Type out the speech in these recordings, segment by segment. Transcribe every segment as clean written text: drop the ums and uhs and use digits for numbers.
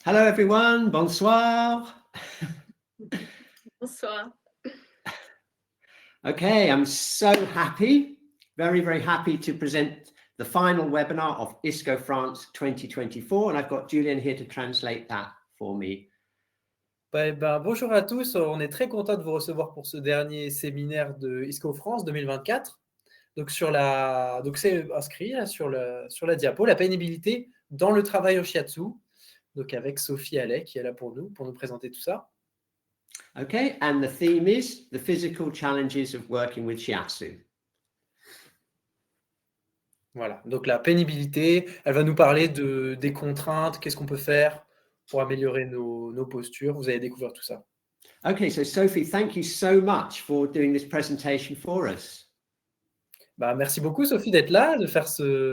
Hello everyone, bonsoir. Bonsoir. Okay, I'm so happy, very, very happy to present the final webinar of ISCO France 2024, and I've got Julian here to translate that for me. Bonjour à tous, on est très content de vous recevoir pour ce dernier séminaire de ISCO France 2024. Donc c'est inscrit là, sur la diapo, la pénibilité dans le travail au Shiatsu. Donc avec Sophie Alet qui est là pour nous présenter tout ça. Okay, and the theme is the physical challenges of working with Shiatsu. Voilà, donc la pénibilité, elle va nous parler des contraintes, qu'est-ce qu'on peut faire pour améliorer nos postures. Vous allez découvrir tout ça. Okay, so Sophie, thank you so much for doing this presentation for us. Merci beaucoup Sophie d'être là,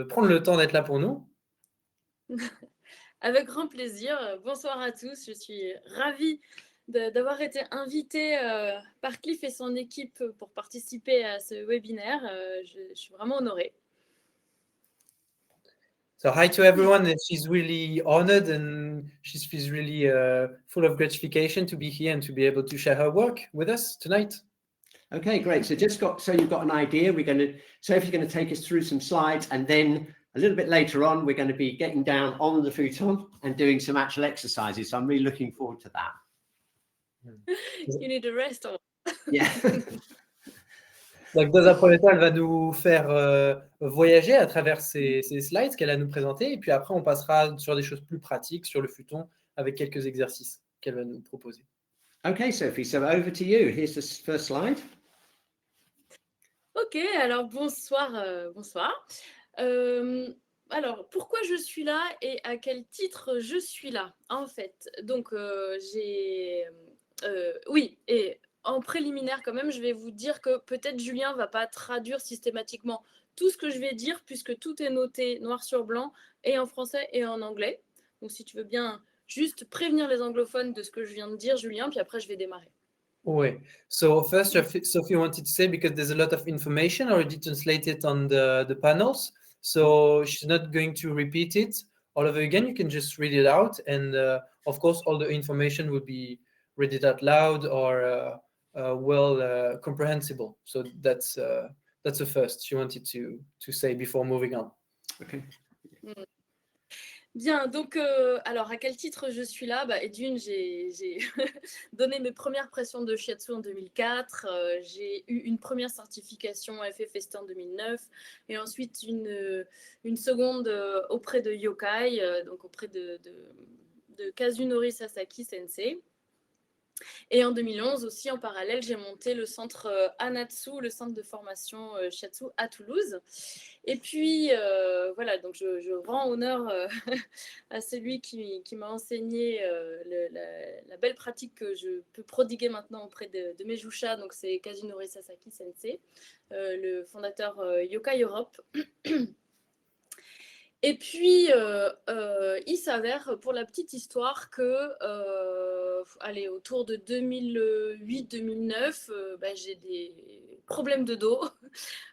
prendre le temps d'être là pour nous. Avec grand plaisir. Bonsoir à tous. Je suis ravie d'avoir été invitée par Cliff et son équipe pour participer à ce webinaire. Je suis vraiment honorée. So hi to everyone. She's really honored and she feels really full of gratification to be here and to be able to share her work with us tonight. Okay, great. So you've got an idea. Sophie's going to take us through some slides, and then a little bit later on, we're going to be getting down on the futon and doing some actual exercises. So I'm really looking forward to that. You need a rest. Yeah. Donc, dans un premier temps, elle va nous faire voyager à travers ces slides qu'elle a nous présenter. Et puis après, on passera sur des choses plus pratiques, sur le futon, avec quelques exercices qu'elle va nous proposer. Okay, Sophie, so over to you. Here's the first slide. Ok, alors bonsoir. Alors, pourquoi je suis là et à quel titre je suis là, en fait. Donc, oui, et en préliminaire quand même, je vais vous dire que peut-être Julien ne va pas traduire systématiquement tout ce que je vais dire, puisque tout est noté noir sur blanc, et en français et en anglais. Donc, si tu veux bien juste prévenir les anglophones de ce que je viens de dire, Julien, puis après, je vais démarrer. Oui. So first, Sophie wanted to say, because there's a lot of information already translated on the panels, so she's not going to repeat it all over again. You can just read it out, and of course, all the information will be read it out loud or well comprehensible. So that's the first she wanted to say before moving on. Okay. Bien, donc, alors, à quel titre je suis là ? Et d'une, j'ai donné mes premières pressions de Shiatsu en 2004, j'ai eu une première certification FFST en 2009, et ensuite une seconde auprès de Yokai, donc auprès de Kazunori Sasaki Sensei. Et en 2011 aussi, en parallèle, j'ai monté le centre Anatsu, le centre de formation Shiatsu à Toulouse. Et puis, voilà, donc je rends honneur à celui qui m'a enseigné la belle pratique que je peux prodiguer maintenant auprès de mes jushas. Donc, c'est Kazunori Sasaki Sensei, le fondateur Yokai Europe. Et puis, il s'avère, pour la petite histoire, que autour de 2008-2009, j'ai des problèmes de dos,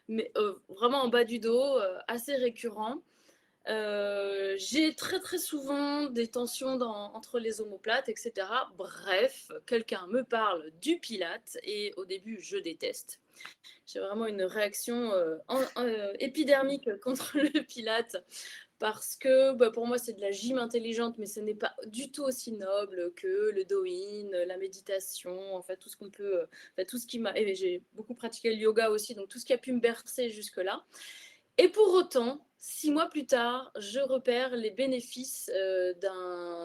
mais vraiment en bas du dos, assez récurrents. J'ai très très souvent des tensions entre les omoplates, etc. Bref, quelqu'un me parle du pilate et au début, je déteste. J'ai vraiment une réaction épidermique contre le pilate parce que pour moi, c'est de la gym intelligente, mais ce n'est pas du tout aussi noble que le do-in, la méditation, en fait, tout ce qu'on peut, tout ce qui m'a... Et j'ai beaucoup pratiqué le yoga aussi, donc tout ce qui a pu me bercer jusque-là. Et pour autant, 6 mois plus tard, je repère les bénéfices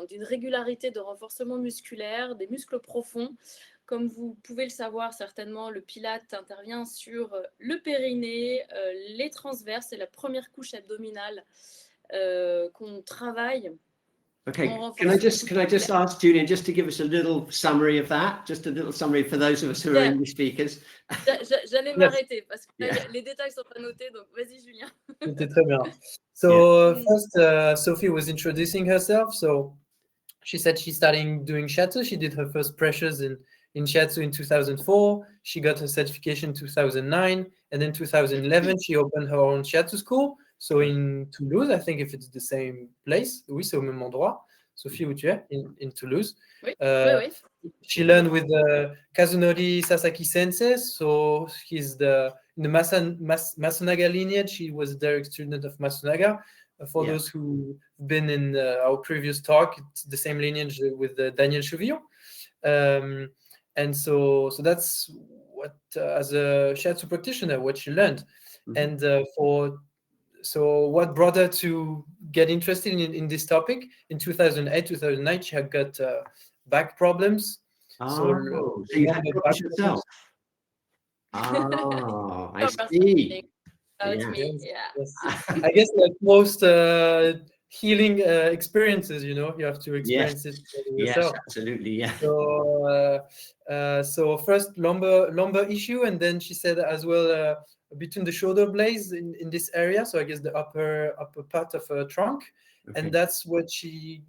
d'une régularité de renforcement musculaire, des muscles profonds. Comme vous pouvez le savoir certainement, le pilate intervient sur le périnée, les transverses et la première couche abdominale qu'on travaille. Okay, can I just ask Julian just to give us a little summary of that, just a little summary for those of us who are English speakers. J'allais m'arrêter parce que les détails sont pas notés, donc vas-y Julien. C'était très bien. So first, Sophie was introducing herself. So she said she's starting doing Shiatsu. She did her first pressures in Shiatsu in 2004. She got her certification in 2009, and then 2011 she opened her own Shiatsu school. So in Toulouse, I think if it's the same place, oui, c'est au même endroit. Sophie, où tu es, in Toulouse. Oui, oui. She learned with Kazunori Sasaki Sensei, so he's in the Masunaga lineage. He was a direct student of Masunaga. For those who've been in our previous talk, it's the same lineage with Daniel Cheuvillon. And so that's what, as a Shiatsu practitioner, what she learned. And so what brought her to get interested in this topic? In 2008, 2009, she had got back problems. So you had problems yourself. Oh, I see. Yes. I guess like most healing experiences, you have to experience it yourself. Yes, absolutely, yeah. So first lumbar issue, and then she said as well between the shoulder blades in this area. So I guess the upper part of her trunk, and that's what she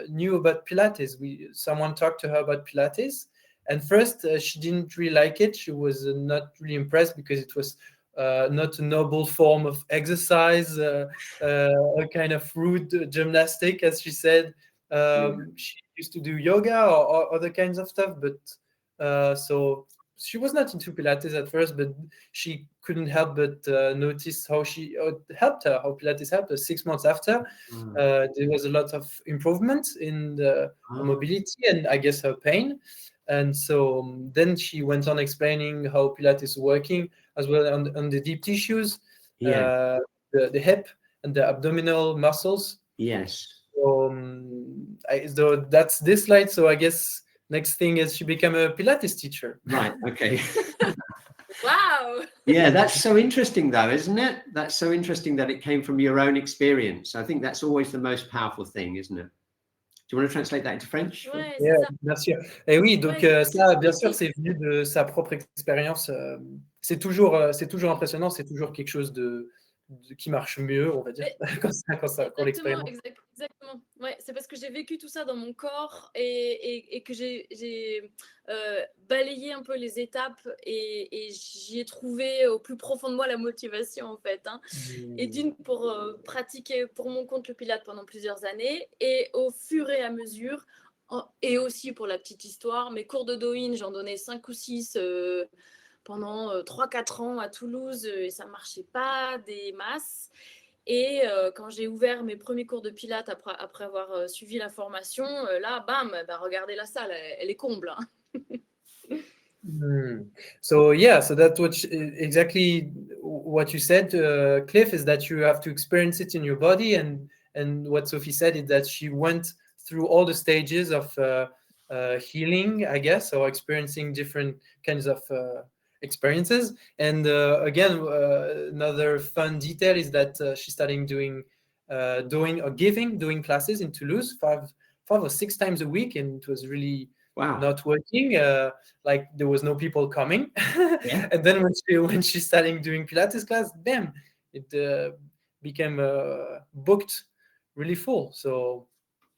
knew about Pilates. Someone talked to her about Pilates, and first she didn't really like it. She was not really impressed because it was not a noble form of exercise, a kind of rude gymnastic, as she said. She used to do yoga or other kinds of stuff, but so she was not into Pilates at first, but she couldn't help but notice how how Pilates helped her. 6 months after, there was a lot of improvement in the mobility and I guess her pain. And so then she went on explaining how Pilates is working as well on the deep tissues, the hip and the abdominal muscles. Yes. So that's this slide. So I guess next thing is she became a Pilates teacher. Right. Okay. Wow. Yeah, that's so interesting, though, isn't it? That's so interesting that it came from your own experience. I think that's always the most powerful thing, isn't it? Do you want to translate that into French? Ouais, Yeah, bien sûr. Et oui, donc ça, bien sûr, c'est venu de sa propre expérience. C'est toujours impressionnant, c'est toujours quelque chose qui marche mieux, on va dire, quand l'expérimente. Exactement. Ouais, c'est parce que j'ai vécu tout ça dans mon corps et que j'ai balayé un peu les étapes et j'y ai trouvé au plus profond de moi la motivation en fait. Et pour pratiquer pour mon compte le Pilate pendant plusieurs années et au fur et à mesure, et aussi pour la petite histoire, mes cours de Douyin, j'en donnais 5 ou 6 pendant 3-4 ans à Toulouse et ça ne marchait pas des masses. Et quand j'ai ouvert mes premiers cours de Pilates après avoir suivi la formation, là, bam, regardez la salle, elle est comble. So yeah, so that's exactly what you said, Cliff, is that you have to experience it in your body, and what Sophie said is that she went through all the stages of healing, I guess, or experiencing different kinds of experiences. And again, another fun detail is that she's starting doing classes in Toulouse 5 or 6 times a week, and it was really not working. Like there was no people coming. And then when she started doing Pilates class, bam, it became booked really full. So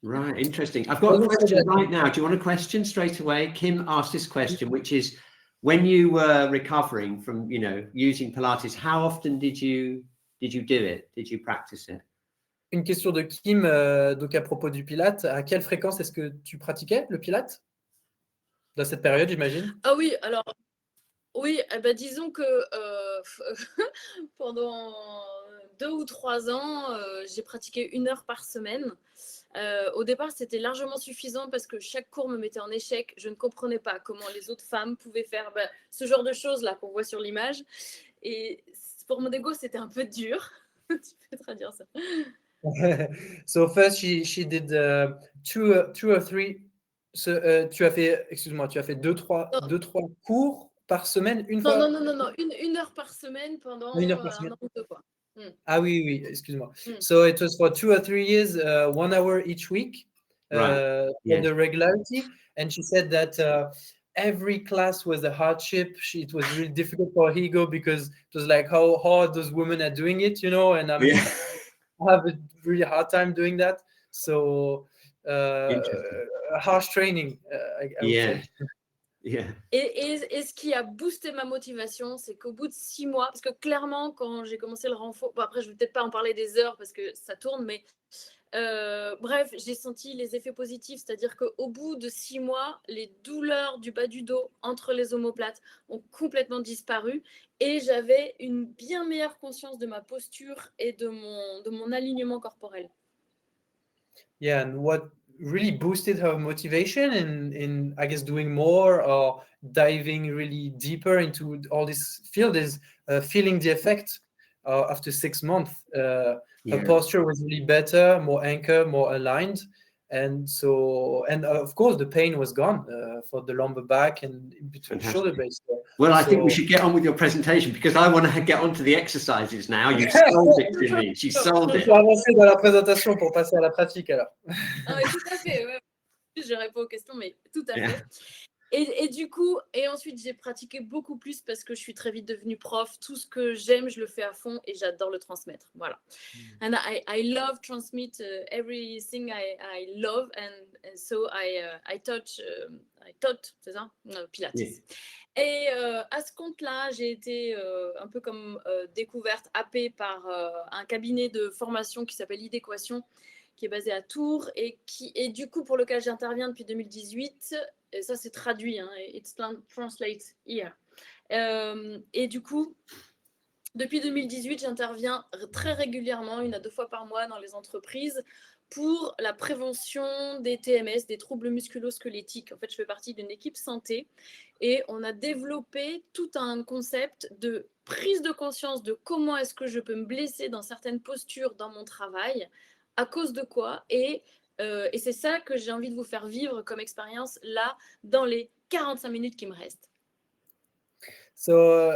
right, interesting. I've got a question right now. Do you want a question straight away? Kim asked this question, which is, when you were recovering from, using Pilates, how often did you do it? Did you practice it? Une question de Kim, donc à propos du Pilate. À quelle fréquence est-ce que tu pratiquais le Pilate dans cette période, j'imagine? Ah oui, alors oui, disons que pendant 2 ou 3 ans, j'ai pratiqué 1 heure par semaine. Au départ, c'était largement suffisant parce que chaque cours me mettait en échec. Je ne comprenais pas comment les autres femmes pouvaient faire ce genre de choses-là qu'on voit sur l'image. Et pour mon ego, c'était un peu dur. Tu peux traduire ça. So first, she did 2 or 3. Tu as fait 2-3 cours par semaine, une fois? Non. 1 heure par semaine pendant 1 heure par semaine. un an ou 2, quoi. Ah oui, excuse-moi. So it was for 2 or 3 years, 1 hour each week, for the regularity. And she said that every class was a hardship. It was really difficult for her ego because it was like how hard those women are doing it, and I have a really hard time doing that. So harsh training, I would say. Yeah. Et ce qui a boosté ma motivation, c'est qu'au bout de 6 mois, parce que clairement, quand j'ai commencé le renfort, après je ne vais peut-être pas en parler des heures parce que ça tourne, mais Bref, j'ai senti les effets positifs, c'est-à-dire qu'au bout de 6 mois, les douleurs du bas du dos entre les omoplates ont complètement disparu et j'avais une bien meilleure conscience de ma posture et de mon alignement corporel. Yeah, and what really boosted her motivation in I guess doing more or diving really deeper into all this field is feeling the effect after 6 months. Her posture was really better, more anchored, more aligned, and so of course the pain was gone for the lumbar back and in between shoulder blades. Well, I think we should get on with your presentation because I want to get on to the exercises now. You sold it to me. She sold it. On va avancer dans la présentation pour passer à la pratique alors. Ah, ouais, tout à fait. Ouais. Je réponds aux questions, mais tout à fait. Et du coup, et ensuite j'ai pratiqué beaucoup plus parce que je suis très vite devenue prof. Tout ce que j'aime, je le fais à fond et j'adore le transmettre. Voilà. And I love transmit everything I love and so I taught, c'est ça? Pilates. Yeah. Et à ce compte-là, j'ai été un peu comme découverte, happée par un cabinet de formation qui s'appelle Idéquation, qui est basé à Tours et du coup pour lequel j'interviens depuis 2018. Et ça, c'est traduit, hein, it's translate here. Et du coup, depuis 2018, j'interviens très régulièrement, 1 à 2 fois par mois dans les entreprises pour la prévention des TMS, des troubles musculo-squelettiques. En fait, je fais partie d'une équipe santé et on a développé tout un concept de prise de conscience de comment est-ce que je peux me blesser dans certaines postures dans mon travail, à cause de quoi, et c'est ça que j'ai envie de vous faire vivre comme expérience là, dans les 45 minutes qui me restent. So,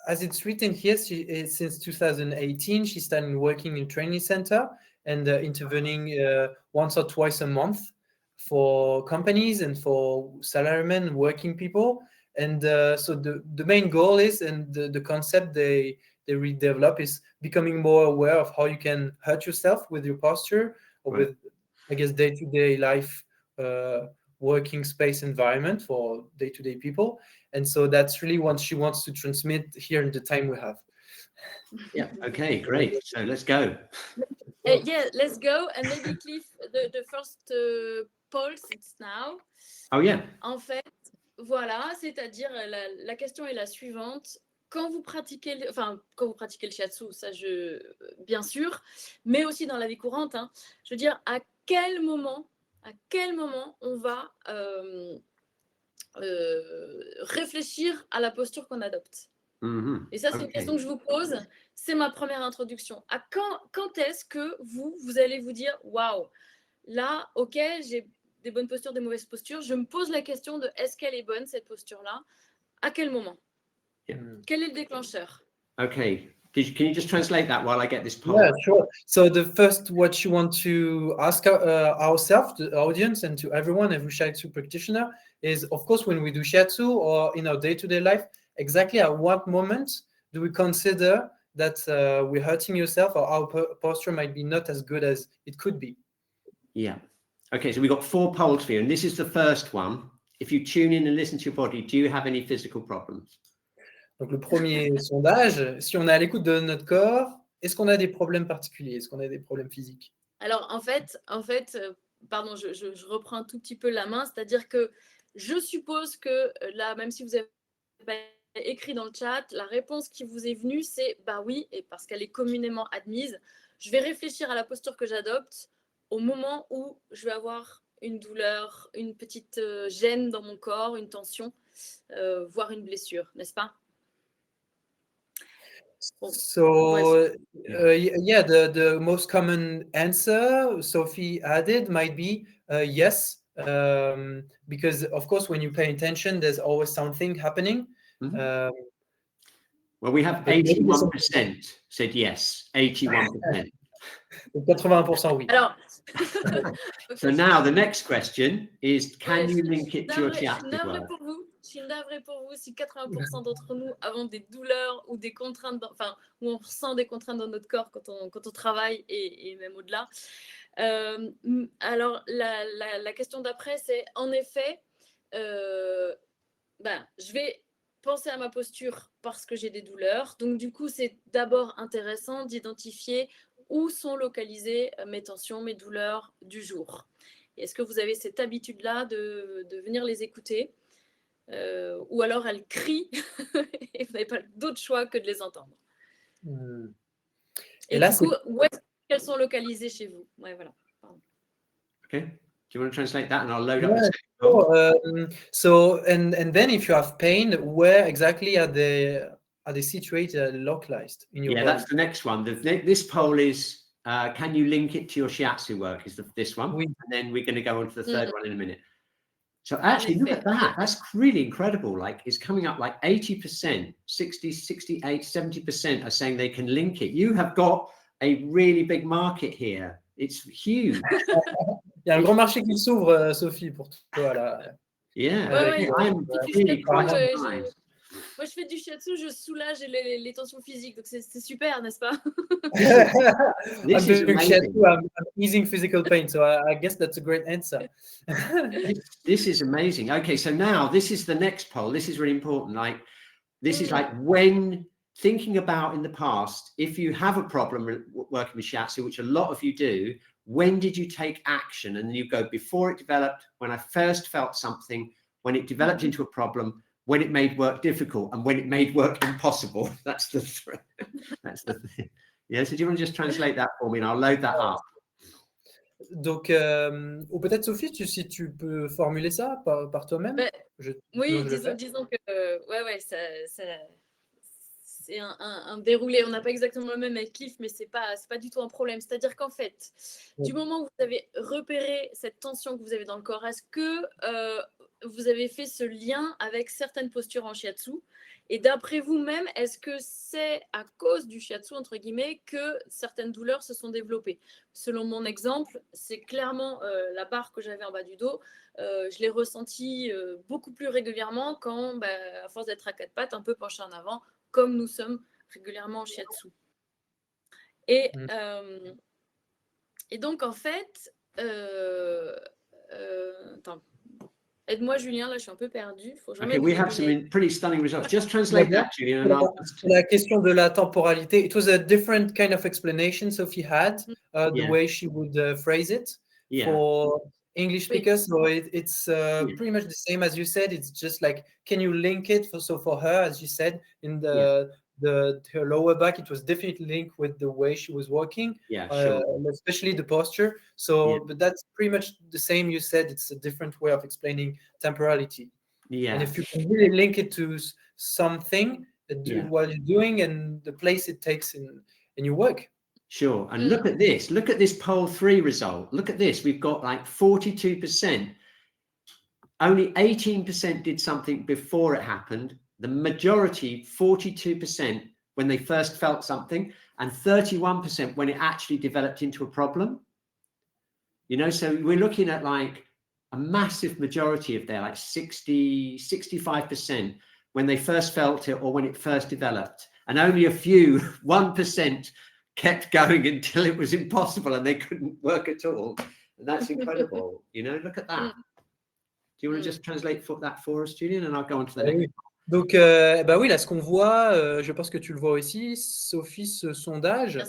as it's written here, since 2018, she started working in training center and intervening once or twice a month for companies and for salarymen, working people. And so the main goal is, and the concept they redevelop is becoming more aware of how you can hurt yourself with your posture or with, I guess, day-to-day life working space environment for day-to-day people. And so that's really what she wants to transmit here in the time we have. Yeah, okay, great. So let's go. Yeah, let's go. And maybe Cliff, the first pulse, it's now. Oh yeah. En fait, voilà, c'est-à-dire la question est la suivante. Quand vous pratiquez le shiatsu, ça bien sûr, mais aussi dans la vie courante, hein, je veux dire, à quel moment on va réfléchir à la posture qu'on adopte. Et ça, c'est une question que je vous pose. C'est ma première introduction. À quand est-ce que vous allez vous dire, waouh, là, ok, j'ai des bonnes postures, des mauvaises postures. Je me pose la question de est-ce qu'elle est bonne, cette posture-là? À quel moment? Quel est le déclencheur? Okay. Can you just translate that while I get this poll? Yeah, sure. So the first, what you want to ask ourselves, the audience, and to everyone, every Shiatsu practitioner, is of course when we do Shiatsu or in our day-to-day life, exactly at what moment do we consider that we're hurting yourself or our posture might be not as good as it could be? Yeah. Okay, so we've got 4 polls for you, and this is the first one. If you tune in and listen to your body, do you have any physical problems? Donc le premier sondage, si on est à l'écoute de notre corps, est-ce qu'on a des problèmes particuliers? Est-ce qu'on a des problèmes physiques? Alors en fait, pardon, je reprends un tout petit peu la main, c'est-à-dire que je suppose que là, même si vous avez pas écrit dans le chat, la réponse qui vous est venue, c'est bah oui, et parce qu'elle est communément admise, je vais réfléchir à la posture que j'adopte au moment où je vais avoir une douleur, une petite gêne dans mon corps, une tension, voire une blessure, n'est-ce pas? So yeah, the most common answer Sophie added might be yes, because of course when you pay attention, there's always something happening. Well, we have 81% said yes, 81%. 81% oui. Alors, so now the next question is, can you link it to your shiatsu work? Je suis navrée pour vous si 80% d'entre nous avons des douleurs ou des contraintes, où on ressent des contraintes dans notre corps quand on travaille et même au-delà. Alors, la question d'après, c'est en effet, je vais penser à ma posture parce que j'ai des douleurs. Donc, du coup, c'est d'abord intéressant d'identifier où sont localisées mes tensions, mes douleurs du jour. Est-ce que vous avez cette habitude-là de venir les écouter ou alors elles crient et vous n'avez pas d'autre choix que de les entendre. Et là, du coup, où est-ce qu'elles sont localisées chez vous? Ouais, voilà. Pardon. Okay. Do you want to translate that and I'll load up Yeah, the second poll? so and then if you have pain, where exactly are they situated, localized in your body? That's the next one. This poll is can you link it to your shiatsu work? Is this one? Oui. And then we're going to go on to the third one in a minute. So actually, look at that. That's really incredible. Like it's coming up like 80%, 60, 68, 70% are saying they can link it. You have got a really big market here. It's huge. Il y a un grand marché qui s'ouvre, Sophie, pour toi là. Yeah, Ouais, I'm really quite surprised. Moi, je fais du shiatsu, je soulage les tensions physiques, donc c'est super, n'est-ce pas? This is amazing. Shiatsu, I'm easing physical pain, so I guess that's a great answer. This is amazing. Okay, so now this is the next poll. This is really important. Like, this is like when thinking about in the past, if you have a problem working with shiatsu, which a lot of you do, when did you take action? And you go, before it developed, when I first felt something, when it developed into a problem, when it made work difficult, and when it made work impossible. That's the thing. Yeah, so do you want to just translate that for me and I'll load that up? Donc, ou peut-être Sophie, si tu peux formuler ça par toi-même. Oui, disons que c'est un déroulé. On n'a pas exactement le même avec Cliff, mais c'est pas du tout un problème. C'est-à-dire qu'en fait, du moment où vous avez repéré cette tension que vous avez dans le corps, est-ce que vous avez fait ce lien avec certaines postures en shiatsu? Et d'après vous-même, est-ce que c'est à cause du shiatsu, entre guillemets, que certaines douleurs se sont développées? Selon mon exemple, c'est clairement la barre que j'avais en bas du dos. Je l'ai ressentie beaucoup plus régulièrement quand, à force d'être à quatre pattes, un peu penché en avant, comme nous sommes régulièrement en shiatsu. Et donc, en fait, attends. Aide-moi, Julien, là, je suis un peu perdue. Okay, we have some pretty stunning results. Just translate that, Julien. La question de la temporalité. It was a different kind of explanation Sophie had, the way she would phrase it for English speakers. So it's pretty much the same as you said. It's just like, can you link it? So for her, as you said, in her lower back, it was definitely linked with the way she was walking, especially the posture. So, but that's pretty much the same you said. It's a different way of explaining temporality. And if you can really link it to something, what you're doing and the place it takes in your work. Sure. And look at this. Look at this poll 3 result. Look at this. We've got like 42%. Only 18% did something before it happened. The majority, 42%, when they first felt something, and 31% when it actually developed into a problem. You know, so we're looking at like a massive majority of there, like 60, 65% when they first felt it or when it first developed. And only a few, 1%, kept going until it was impossible and they couldn't work at all. And that's incredible. You know, look at that. Do you want to just translate that for us, Julian? And I'll go on to the next. Donc, oui, là, ce qu'on voit, je pense que tu le vois aussi, Sophie, ce sondage,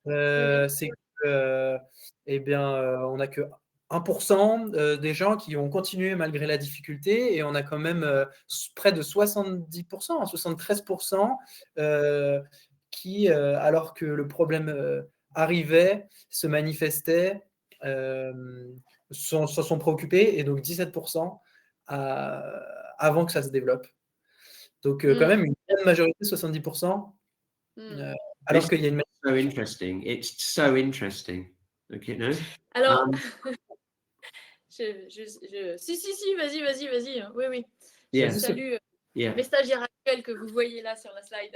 c'est que, on n'a que 1% des gens qui ont continué malgré la difficulté, et on a quand même près de 70%, 73% qui, alors que le problème arrivait, se manifestait, s'en sont préoccupés, et donc 17% avant que ça se développe. Donc, quand même, une grande majorité, 70%, alors qu'il y a une... So interesting. It's so interesting. Okay, no? Alors, si, vas-y. Oui. Je salue mes stagiaires actuels que vous voyez là sur la slide.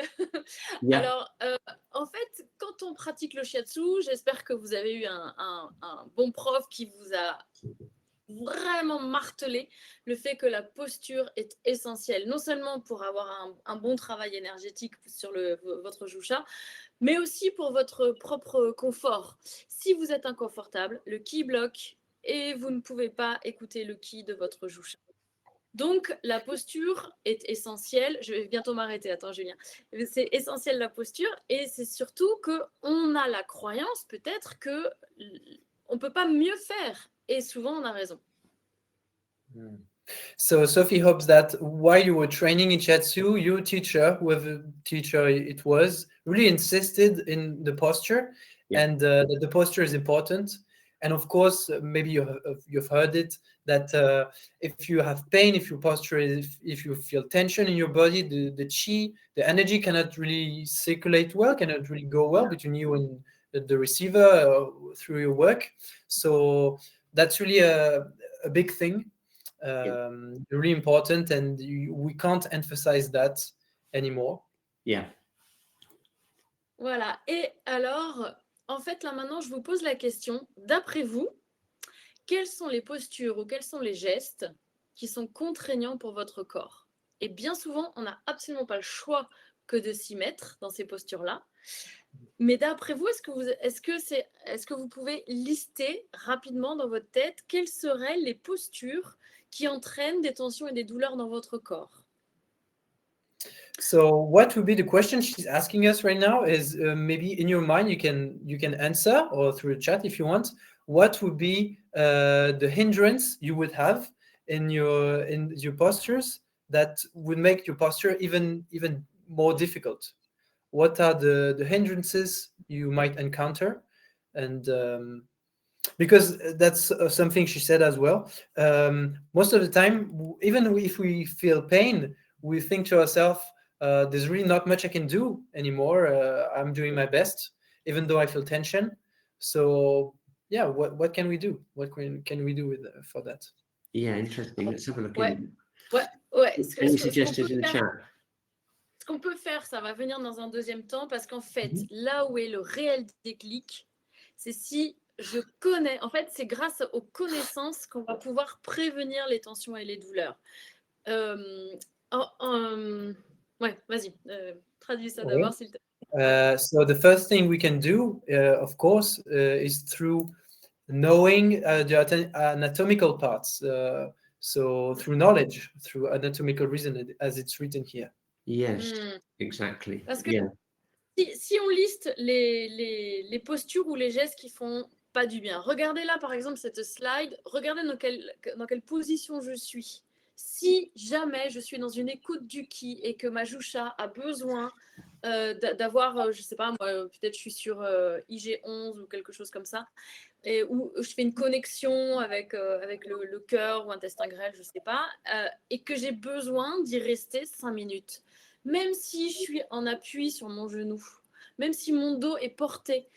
Alors, en fait, quand on pratique le shiatsu, j'espère que vous avez eu un bon prof qui vous a vraiment martelé le fait que la posture est essentielle, non seulement pour avoir un bon travail énergétique sur votre jusha, mais aussi pour votre propre confort. Si vous êtes inconfortable, le ki bloque et vous ne pouvez pas écouter le ki de votre jusha. Donc, la posture est essentielle. Je vais bientôt m'arrêter. Attends, Julien. C'est essentiel la posture. Et c'est surtout qu'on a la croyance peut-être qu'on ne peut pas mieux faire. Et souvent, on a raison. So Sophie hopes that while you were training in Shiatsu, your teacher, whoever teacher it was, really insisted in the posture, and that the posture is important. And of course, maybe you've heard it, that if you have pain, if your posture is, if you feel tension in your body, the chi, the energy cannot really circulate well, cannot really go well between you and the receiver through your work. So that's really a big thing. Really important, and we can't emphasize that anymore. Yeah. Voilà. Et alors, en fait, là maintenant, je vous pose la question. D'après vous, quelles sont les postures ou quels sont les gestes qui sont contraignants pour votre corps? Et bien souvent, on n'a absolument pas le choix que de s'y mettre dans ces postures-là. Mais d'après vous, est-ce que vous pouvez lister rapidement dans votre tête quelles seraient les postures qui entraînent des tensions et des douleurs dans votre corps? So what would be the question she's asking us right now is maybe in your mind you can answer, or through the chat if you want, what would be the hindrance you would have in your postures that would make your posture even more difficult? What are the hindrances you might encounter? And because that's something she said as well. Most of the time, even if we feel pain, we think to ourselves, there's really not much I can do anymore. I'm doing my best, even though I feel tension. So yeah, what can we do? What can we do for that? Yeah, interesting. Let's have a look. Ouais. Any suggestions in the chat? Ce qu'on peut faire, ça va venir dans un deuxième temps, parce qu'en fait, là où est le réel déclic, c'est si je connais, en fait, c'est grâce aux connaissances qu'on va pouvoir prévenir les tensions et les douleurs. Ouais, vas-y, traduis ça d'abord, s'il te plaît. So the first thing we can do, of course, is through knowing the anatomical parts. So through knowledge, through anatomical reason, as it's written here. Yes, exactly. Parce que si on liste les postures ou les gestes qui font pas du bien, regardez là par exemple cette slide, regardez dans quelle position je suis. Si jamais je suis dans une écoute du ki et que ma jusha a besoin d'avoir, je sais pas, moi, peut-être je suis sur IG11 ou quelque chose comme ça, où je fais une connexion avec le cœur ou intestin grêle, je sais pas, et que j'ai besoin d'y rester 5 minutes. Même si je suis en appui sur mon genou, même si mon dos est porté,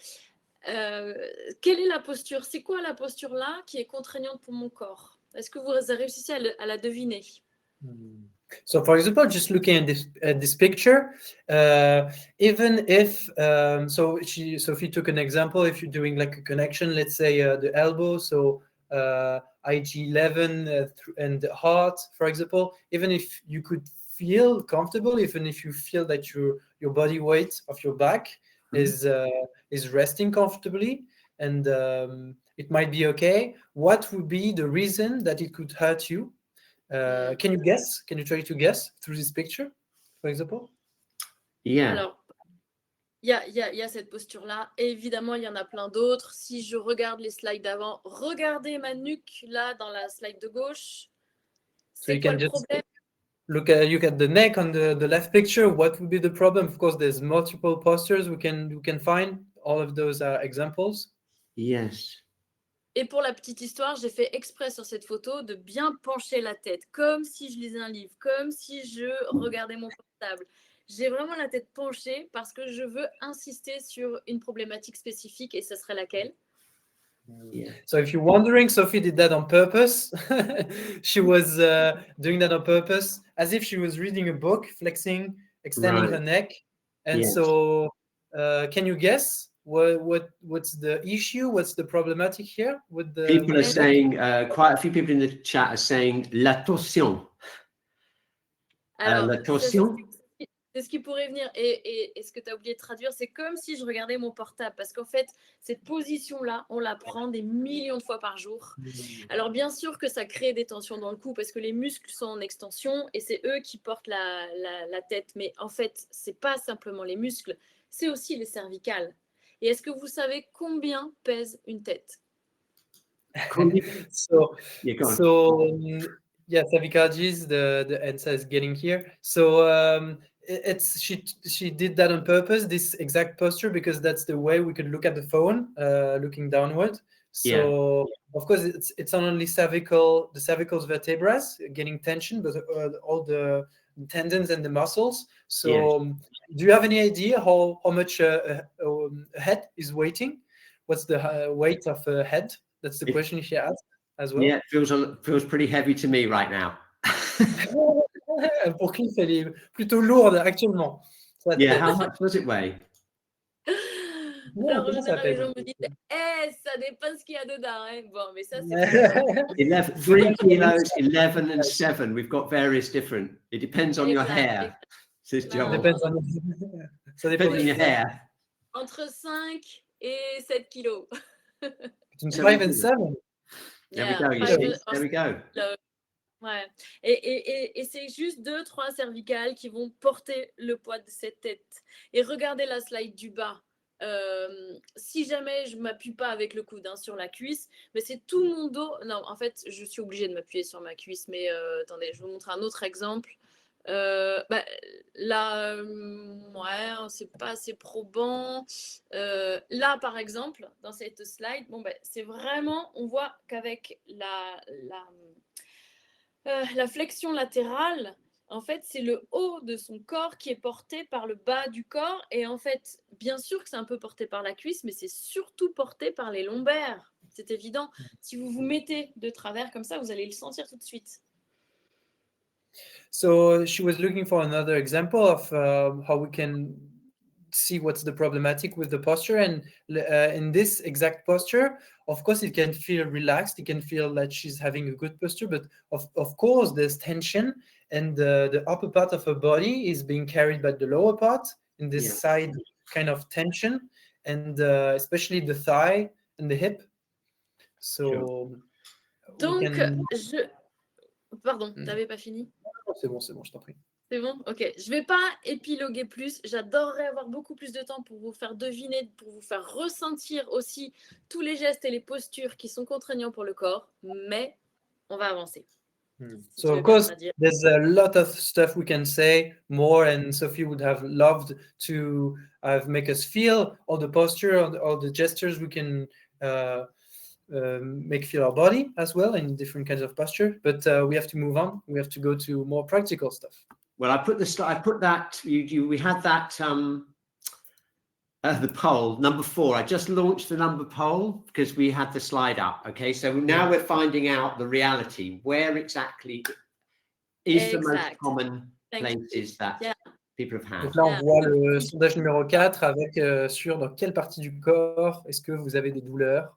quelle est la posture? C'est quoi la posture là qui est contraignante pour mon corps? Est-ce que vous réussissez à la deviner? So, for example, just looking at this picture, even if Sophie took an example. If you're doing like a connection, let's say the elbow, so IG11 and the heart, for example, even if you could feel comfortable, even if you feel that your body weight of your back is resting comfortably, and it might be okay. What would be the reason that it could hurt you? Can you guess? Can you try to guess through this picture, for example? Yeah. Alors, il y a cette posture-là. Et évidemment, il y en a plein d'autres. Si je regarde les slides d'avant, regardez ma nuque là dans la slide de gauche. C'est quoi le problème? Look at the neck on the left picture. What would be the problem? Of course, there's multiple postures we can find. All of those are examples. Yes. Et pour la petite histoire, j'ai fait exprès sur cette photo de bien pencher la tête, comme si je lisais un livre, comme si je regardais mon portable. J'ai vraiment la tête penchée parce que je veux insister sur une problématique spécifique, et ce serait laquelle? Yeah. So if you're wondering, Sophie did that on purpose. She was doing that on purpose, as if she was reading a book, flexing, extending her neck. And so can you guess what's the issue? What's the problematic here with the people are saying, quite a few people in the chat are saying la torsion. Alors, la torsion? C'est ce qui pourrait venir. Et ce que tu as oublié de traduire, c'est comme si je regardais mon portable. Parce qu'en fait, cette position-là, on la prend des millions de fois par jour. Alors, bien sûr que ça crée des tensions dans le cou parce que les muscles sont en extension et c'est eux qui portent la tête. Mais en fait, ce n'est pas simplement les muscles, c'est aussi les cervicales. Et est-ce que vous savez combien pèse une tête? Yeah, Savikajis, the answer is getting here. So she did that on purpose, this exact posture, because that's the way we could look at the phone, looking downward. So of course it's not only the cervical vertebrae getting tension, but all the tendons and the muscles. So do you have any idea how much a head is weighing? What's the weight of a head? That's the question she asked as well. Yeah, it feels pretty heavy to me right now. Pour Cliff, elle est plutôt lourde actuellement. Yeah, how much does it weigh? Alors, en général, les gens me disent, ça dépend ce qu'il y a dedans. Hein. Bon, mais ça, c'est 3 kilos, 11 and 7. We've got various different. It depends on your hair. Says Joel. Ça dépend on your hair. Entre 5 et 7 kilos. Between 5 and 7. There we go. You see? There we go. Ouais. Et c'est juste 2-3 cervicales qui vont porter le poids de cette tête. Et regardez la slide du bas. Si jamais je ne m'appuie pas avec le coude sur la cuisse, mais c'est tout mon dos. Non, en fait, je suis obligée de m'appuyer sur ma cuisse. Mais attendez, je vous montre un autre exemple. Là, ouais, c'est pas assez probant. Là, par exemple, dans cette slide, c'est vraiment, on voit qu'avec la flexion latérale, en fait, c'est le haut de son corps qui est porté par le bas du corps. Et en fait, bien sûr que c'est un peu porté par la cuisse, mais c'est surtout porté par les lombaires. C'est évident. Si vous vous mettez de travers comme ça, vous allez le sentir tout de suite. So she was looking for another example of how we can see what's the problematic with the posture. And in this exact posture, of course, it can feel relaxed. It can feel that she's having a good posture. But of course, there's tension. And the upper part of her body is being carried by the lower part in this side kind of tension. And especially the thigh and the hip. So... Donc, Pardon, t'avais pas fini? C'est bon, je t'en prie. C'est bon? Ok. Je vais pas épiloguer plus. J'adorerais avoir beaucoup plus de temps pour vous faire deviner, pour vous faire ressentir aussi tous les gestes et les postures qui sont contraignants pour le corps, mais on va avancer. So of course, there's a lot of stuff we can say more, and Sophie would have loved to make us feel all the posture, all the gestures we can make feel our body as well in different kinds of posture, but we have to move on. We have to go to more practical stuff. Well, I put that. We had that the poll number 4. I just launched the number poll because we had the slide up. Okay, so now we're finding out the reality. Where exactly is the most common places that people have had? Donc là, on voit le sondage numéro 4 avec sur dans quelle partie du corps est-ce que vous avez des douleurs.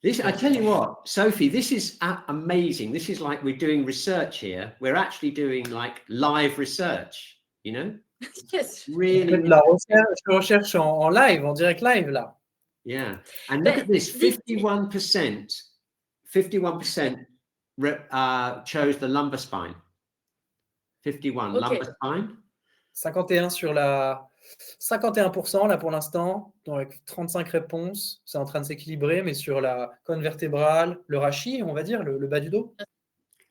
I tell you what, Sophie, this is amazing. This is like we're doing research here. We're actually doing like live research, you know? Yes. Really. La recherche en live, en direct live, là. Yeah. And look at this, 51% chose the lumbar spine. 51, lumbar spine. 51% là pour l'instant, avec 35 réponses, c'est en train de s'équilibrer, mais sur la colonne vertébrale, le rachis, on va dire, le bas du dos.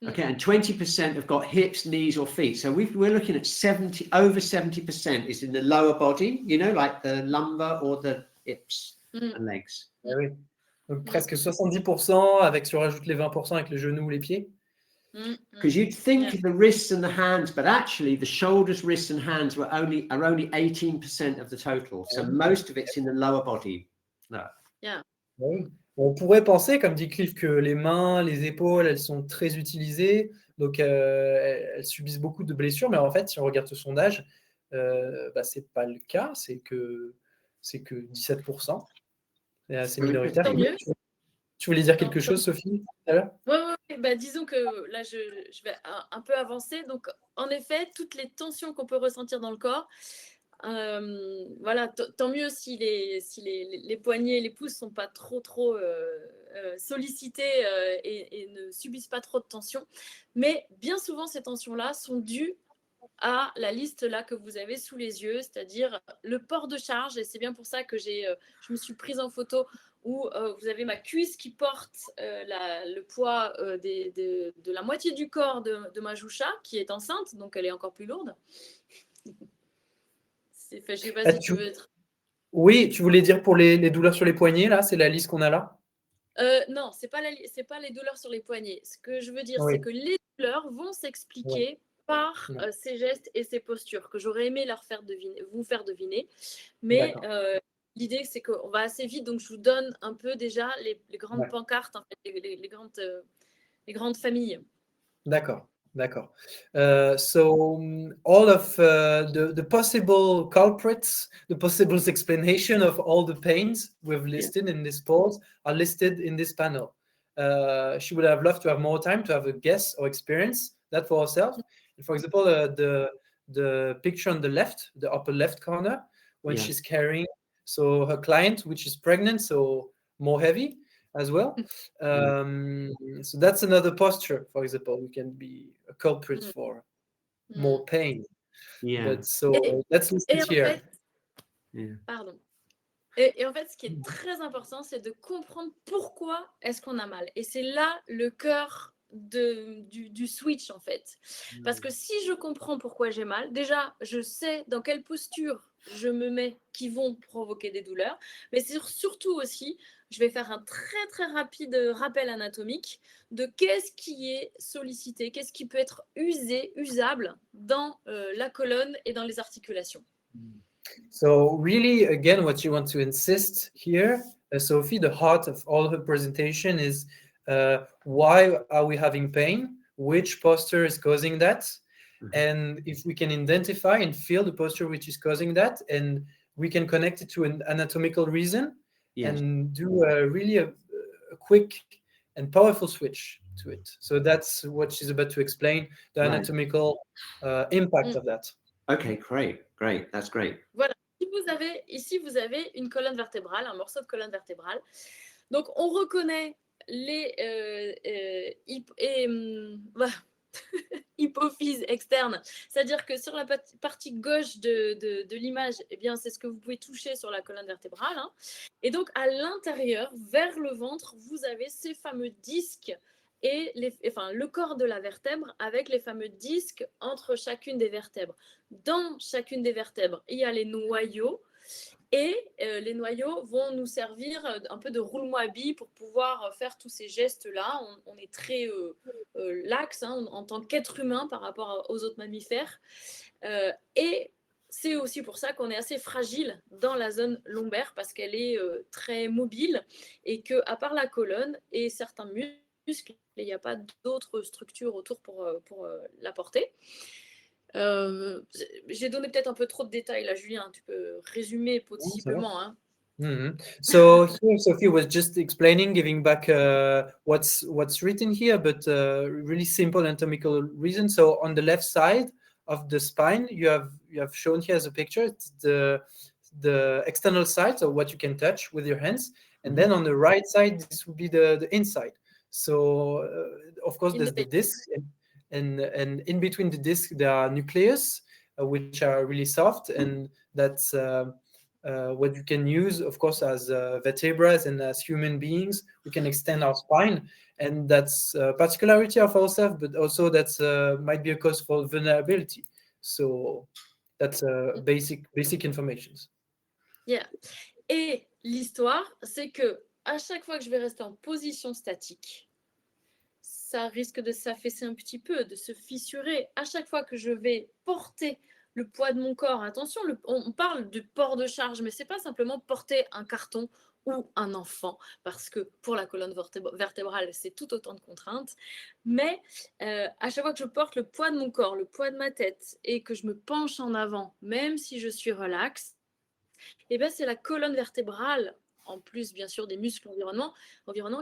Okay, and 20% have got hips, knees, or feet. So we're looking at over 70% is in the lower body, you know, like the lumbar or the hips and legs. Oui. Donc presque 70% avec, si on rajoute les 20% avec les genoux ou les pieds. Because you'd think the wrists and the hands, but actually the shoulders, wrists, and hands are only 18% of the total. So most of it's in the lower body. No. Yeah. Oui. On pourrait penser, comme dit Cliff, que les mains, les épaules, elles sont très utilisées, donc elles subissent beaucoup de blessures. Mais en fait, si on regarde ce sondage, c'est pas le cas. C'est que 17%. C'est assez minoritaire. Tant mieux. Tu voulais dire quelque chose, Sophie, tout à l'heure? Oui, bah, disons que là, je vais un peu avancer. Donc, en effet, toutes les tensions qu'on peut ressentir dans le corps, voilà, tant mieux si les poignets et les pouces sont pas trop sollicités et ne subissent pas trop de tension. Mais bien souvent, ces tensions-là sont dues à la liste là que vous avez sous les yeux, c'est-à-dire le port de charge. Et c'est bien pour ça que je me suis prise en photo où vous avez ma cuisse qui porte le poids de la moitié du corps de ma Joucha, qui est enceinte, donc elle est encore plus lourde. Je ne sais pas si tu veux être... Oui, tu voulais dire pour les douleurs sur les poignets, là, c'est la liste qu'on a là? Non, ce n'est pas les douleurs sur les poignets. Ce que je veux dire, Oui. c'est que les douleurs vont s'expliquer par ces gestes et ces postures que j'aurais aimé vous faire deviner. Mais l'idée, c'est qu'on va assez vite. Donc, je vous donne un peu déjà les grandes pancartes, en fait, les grandes familles. D'accord. So all of the possible culprits, the possible explanation of all the pains we've listed in this pose are listed in this panel. She would have loved to have more time to have a guess or experience that for herself. And for example, the picture on the left, the upper left corner, when she's carrying, so her client, which is pregnant, so more heavy as well. So that's another posture, for example, we can be a culprit for more pain. But so let's list it here. Pardon. Et en fait, ce qui est très important, c'est de comprendre pourquoi est-ce qu'on a mal. Et c'est là le cœur du switch, en fait. Parce que si je comprends pourquoi j'ai mal, déjà, je sais dans quelle posture je me mets qui vont provoquer des douleurs. Mais c'est surtout aussi, je vais faire un très, très rapide rappel anatomique de qu'est-ce qui est sollicité, qu'est-ce qui peut être usable dans la colonne et dans les articulations. So really, again, what you want to insist here, Sophie, the heart of all her presentation is why are we having pain? Which posture is causing that? And if we can identify and feel the posture which is causing that, and we can connect it to an anatomical reason and do really a quick and powerful switch to it. So that's what she's about to explain, the anatomical impact of that. Okay, great. That's great. Voilà. Ici, vous avez une colonne vertébrale, un morceau de colonne vertébrale. Donc, on reconnaît les hypophyses externes. C'est-à-dire que sur la partie gauche de l'image, eh bien, c'est ce que vous pouvez toucher sur la colonne vertébrale. Hein. Et donc, à l'intérieur, vers le ventre, vous avez ces fameux disques et le corps de la vertèbre avec les fameux disques entre chacune des vertèbres. Dans chacune des vertèbres, il y a les noyaux et les noyaux vont nous servir un peu de roulement à billes pour pouvoir faire tous ces gestes-là. On est très lax en tant qu'être humain par rapport aux autres mammifères. Et c'est aussi pour ça qu'on est assez fragile dans la zone lombaire parce qu'elle est très mobile et qu'à part la colonne et certains muscles, il n'y a pas d'autres structures autour pour la porter. J'ai donné peut-être un peu trop de détails là, Julien. Tu peux résumer possiblement. Hein. So here Sophie was just explaining, giving back what's written here, but really simple anatomical reason. So on the left side of the spine, you have shown here as a picture. It's the external side, so what you can touch with your hands, and then on the right side, this would be the inside. So of course, there's the disc. And in between the disc, there are nucleus, which are really soft, and that's what you can use, of course, as vertebrae and as human beings. We can extend our spine, and that's a particularity of ourselves, but also that's might be a cause for vulnerability. So that's basic information. Yeah. Et l'histoire, c'est que à chaque fois que je vais rester en position statique, ça risque de s'affaisser un petit peu, de se fissurer. À chaque fois que je vais porter le poids de mon corps, attention, on parle du port de charge, mais ce n'est pas simplement porter un carton ou un enfant, parce que pour la colonne vertébrale, c'est tout autant de contraintes. Mais à chaque fois que je porte le poids de mon corps, le poids de ma tête, et que je me penche en avant, même si je suis relax, eh bien, c'est la colonne vertébrale en plus bien sûr des muscles environnants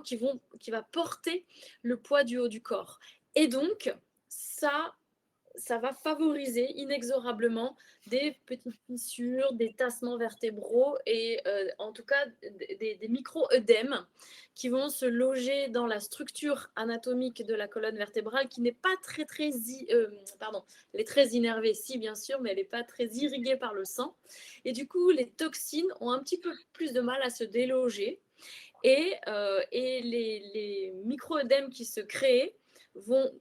qui va porter le poids du haut du corps. Et donc, ça va favoriser inexorablement des petites fissures, des tassements vertébraux et en tout cas des micro-œdèmes qui vont se loger dans la structure anatomique de la colonne vertébrale qui n'est pas elle est très innervée, si bien sûr, mais elle n'est pas très irriguée par le sang. Et du coup, les toxines ont un petit peu plus de mal à se déloger et les micro-œdèmes qui se créent vont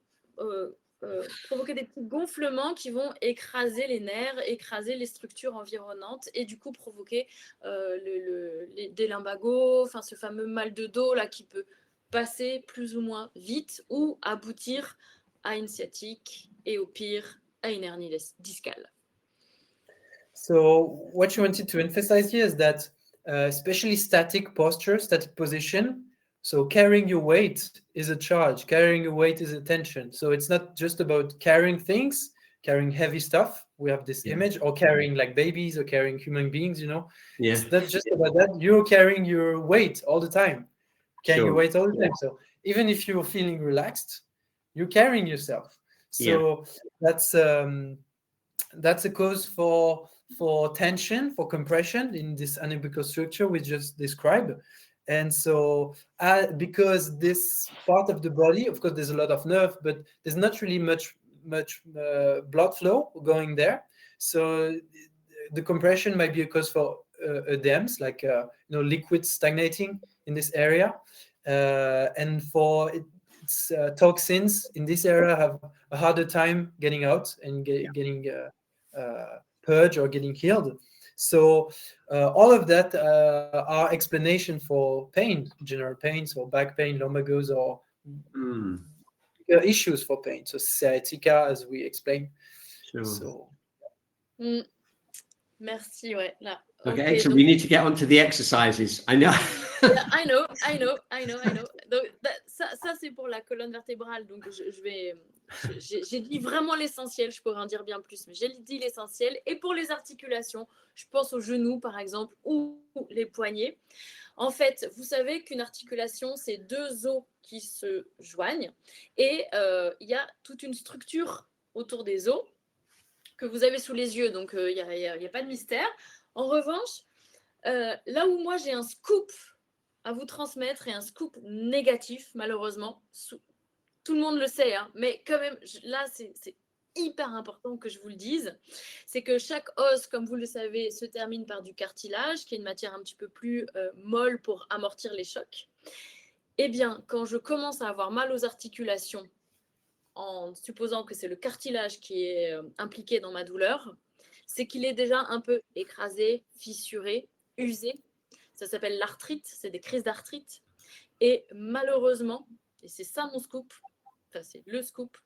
provoquer des petits gonflements qui vont écraser les nerfs, écraser les structures environnantes et du coup provoquer des lumbagos, enfin ce fameux mal de dos là qui peut passer plus ou moins vite ou aboutir à une sciatique et au pire à une hernie discale. So what you wanted to emphasize here is that especially static posture, static position, so carrying your weight is a charge, carrying your weight is attention. So it's not just about carrying things, carrying heavy stuff. We have this image, or carrying like babies or carrying human beings, It's not just about that. You're carrying your weight all the time, carrying your weight all the time. So even if you're feeling relaxed, you're carrying yourself. So that's a cause for tension, for compression in this anaerobic structure we just described. And so because this part of the body, of course, there's a lot of nerve, but there's not really much blood flow going there. So the compression might be a cause for ödems, like liquid stagnating in this area. And for its toxins in this area have a harder time getting out and getting purged or getting healed. So all of that are explanation for pain, general pain, so back pain, lumbagos, or issues for pain. So sciatica, as we explained. Sure. So. Merci, ouais. Là. Okay, excellent. We need to get onto the exercises. I know. I know. Donc, ça c'est pour la colonne vertébrale. Donc, j'ai dit vraiment l'essentiel. Je pourrais en dire bien plus, mais j'ai dit l'essentiel. Et pour les articulations, je pense aux genoux, par exemple, ou les poignets. En fait, vous savez qu'une articulation, c'est deux os qui se joignent. Et il y a toute une structure autour des os que vous avez sous les yeux. Donc, il n'y a pas de mystère. En revanche, là où moi, j'ai un scoop à vous transmettre et un scoop négatif, malheureusement, tout le monde le sait, hein, mais quand même, là, c'est hyper important que je vous le dise, c'est que chaque os, comme vous le savez, se termine par du cartilage, qui est une matière un petit peu plus molle pour amortir les chocs. Eh bien, quand je commence à avoir mal aux articulations, en supposant que c'est le cartilage qui est impliqué dans ma douleur, c'est qu'il est déjà un peu écrasé, fissuré, usé. Ça s'appelle l'arthrite, c'est des crises d'arthrite. Et malheureusement, et c'est ça mon scoop, enfin c'est le scoop,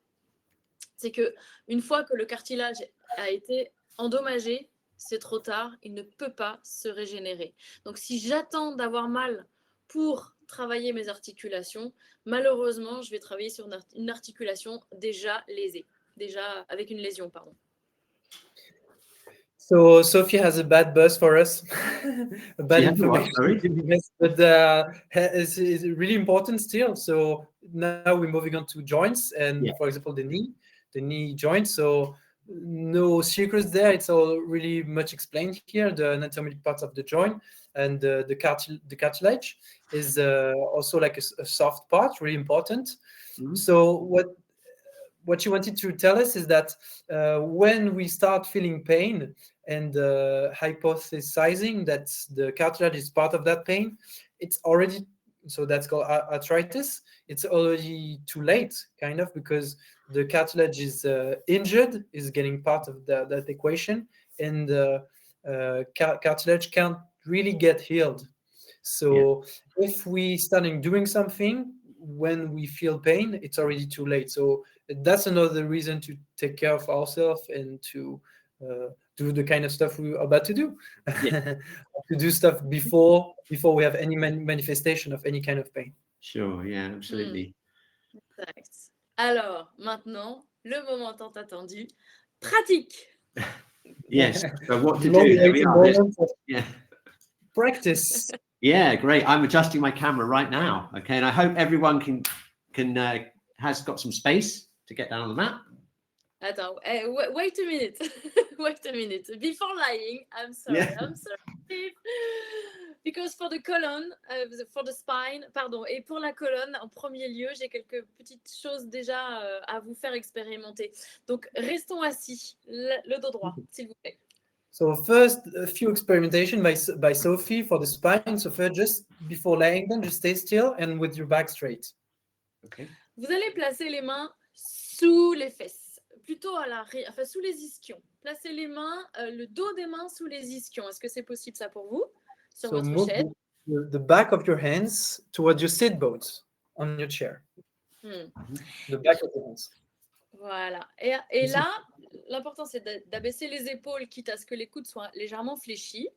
c'est qu'une fois que le cartilage a été endommagé, c'est trop tard, il ne peut pas se régénérer. Donc si j'attends d'avoir mal pour travailler mes articulations, malheureusement, je vais travailler sur une articulation déjà lésée, déjà avec une lésion, pardon. So Sophie has a bad buzz for us, a bad information, but it's really important still. So now we're moving on to joints, and for example, the knee joint. So no secrets there. It's all really much explained here. The anatomic parts of the joint and the cartilage is also like a soft part, really important. So what you wanted to tell us is that when we start feeling pain and hypothesizing that the cartilage is part of that pain, it's already, so that's called arthritis. It's already too late, kind of, because the cartilage is injured, is getting part of that equation, and the cartilage can't really get healed. So if we starting doing something when we feel pain, it's already too late. So that's another reason to take care of ourselves and to do the kind of stuff we're about to do. To do stuff before we have any manifestation of any kind of pain. Sure, yeah, absolutely. Exact. Alors, maintenant, le moment tant attendu, pratique. Yes, so what to do? There we are. Practice. Yeah, great. I'm adjusting my camera right now. Okay, and I hope everyone has got some space to get down on the mat. Attends, wait a minute. Wait a minute. Before lying, I'm sorry. Yeah. I'm sorry. Because for the colonne, for the spine, pardon, et pour la colonne, en premier lieu, j'ai quelques petites choses déjà à vous faire expérimenter. Donc, restons assis, le dos droit, s'il vous plaît. So first, a few experimentation by Sophie for the spine. So first, just before laying down, just stay still and with your back straight. Okay. Vous allez placer les mains sous les fesses, plutôt enfin sous les ischions. Placez les mains, le dos des mains sous les ischions. Est-ce que c'est possible ça pour vous? Sur So votre move chaise. the back of your hands towards your sit bones on your chair. The back of your hands. Voilà. Et là, l'important, c'est d'abaisser les épaules, quitte à ce que les coudes soient légèrement fléchis.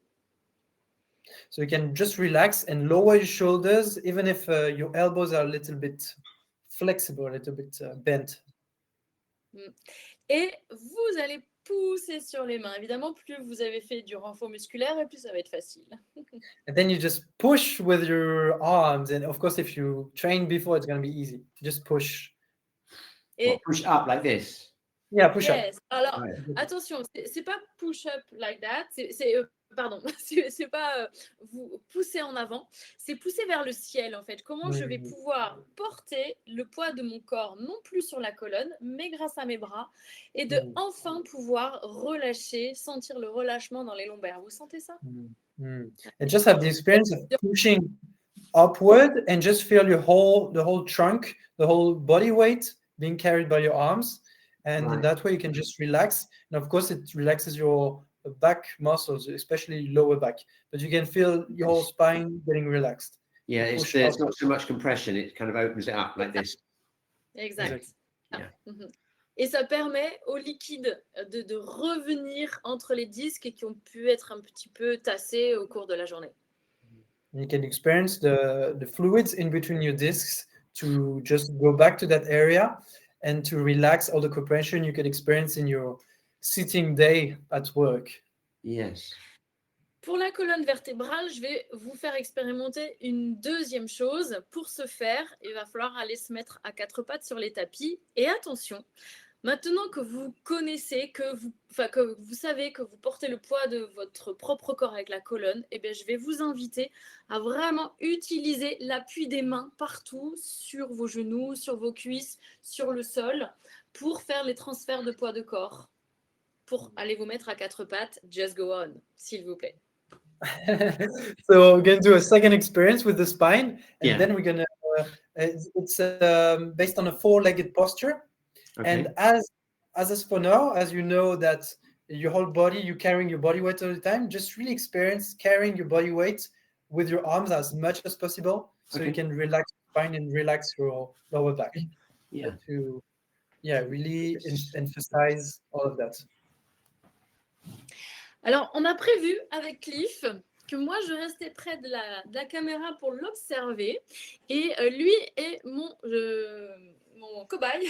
So you can just relax and lower your shoulders, even if your elbows are a little bit flexible, a little bit bent. Et vous allez pousser sur les mains. Évidemment, plus vous avez fait du renfort musculaire, et plus ça va être facile. And then you just push with your arms. And of course, if you trained before, it's going to be easy. Just push. Et push up like this. Yeah, push up. yes. Alors, Ouais. attention, c'est pas push up like that. Pardon, c'est pas vous pousser en avant. C'est pousser vers le ciel, en fait. Comment je vais pouvoir porter le poids de mon corps, non plus sur la colonne, mais grâce à mes bras, et de enfin pouvoir relâcher, sentir le relâchement dans les lombaires. Vous sentez ça? And just have the experience of pushing upward and just feel the whole trunk, the whole body weight being carried by your arms. And Right. that way you can just relax. And of course, it relaxes your back muscles, especially lower back. But you can feel your whole spine getting relaxed. Yeah, it's not so much compression. It kind of opens it up like this. Exact. Yeah. Et ça permet au liquide de revenir entre les disques et qui ont pu être un petit peu tassés au cours de la journée. You can experience the fluids in between your discs to just go back to that area and to relax all the compression you could experience in your sitting day at work. Yes. Pour la colonne vertébrale, je vais vous faire expérimenter une deuxième chose. Pour ce faire, il va falloir aller se mettre à quatre pattes sur les tapis. Et attention, maintenant que vous connaissez, que vous savez que vous portez le poids de votre propre corps avec la colonne, eh bien, je vais vous inviter à vraiment utiliser l'appui des mains partout, sur vos genoux, sur vos cuisses, sur le sol, pour faire les transferts de poids de corps. Pour aller vous mettre à quatre pattes, just go on, s'il vous plaît. So we're going to do a second experience with the spine, and Yeah. then we're going to, it's based on a four-legged posture. Okay. And as for now, as you know that your whole body, you're carrying your body weight all the time, just really experience carrying your body weight with your arms as much as possible, so you can relax your spine and relax your lower back. Yeah. To really emphasize all of that. Alors, on a prévu avec Cliff que moi, je restais près de la caméra pour l'observer. Et lui est mon cobaye.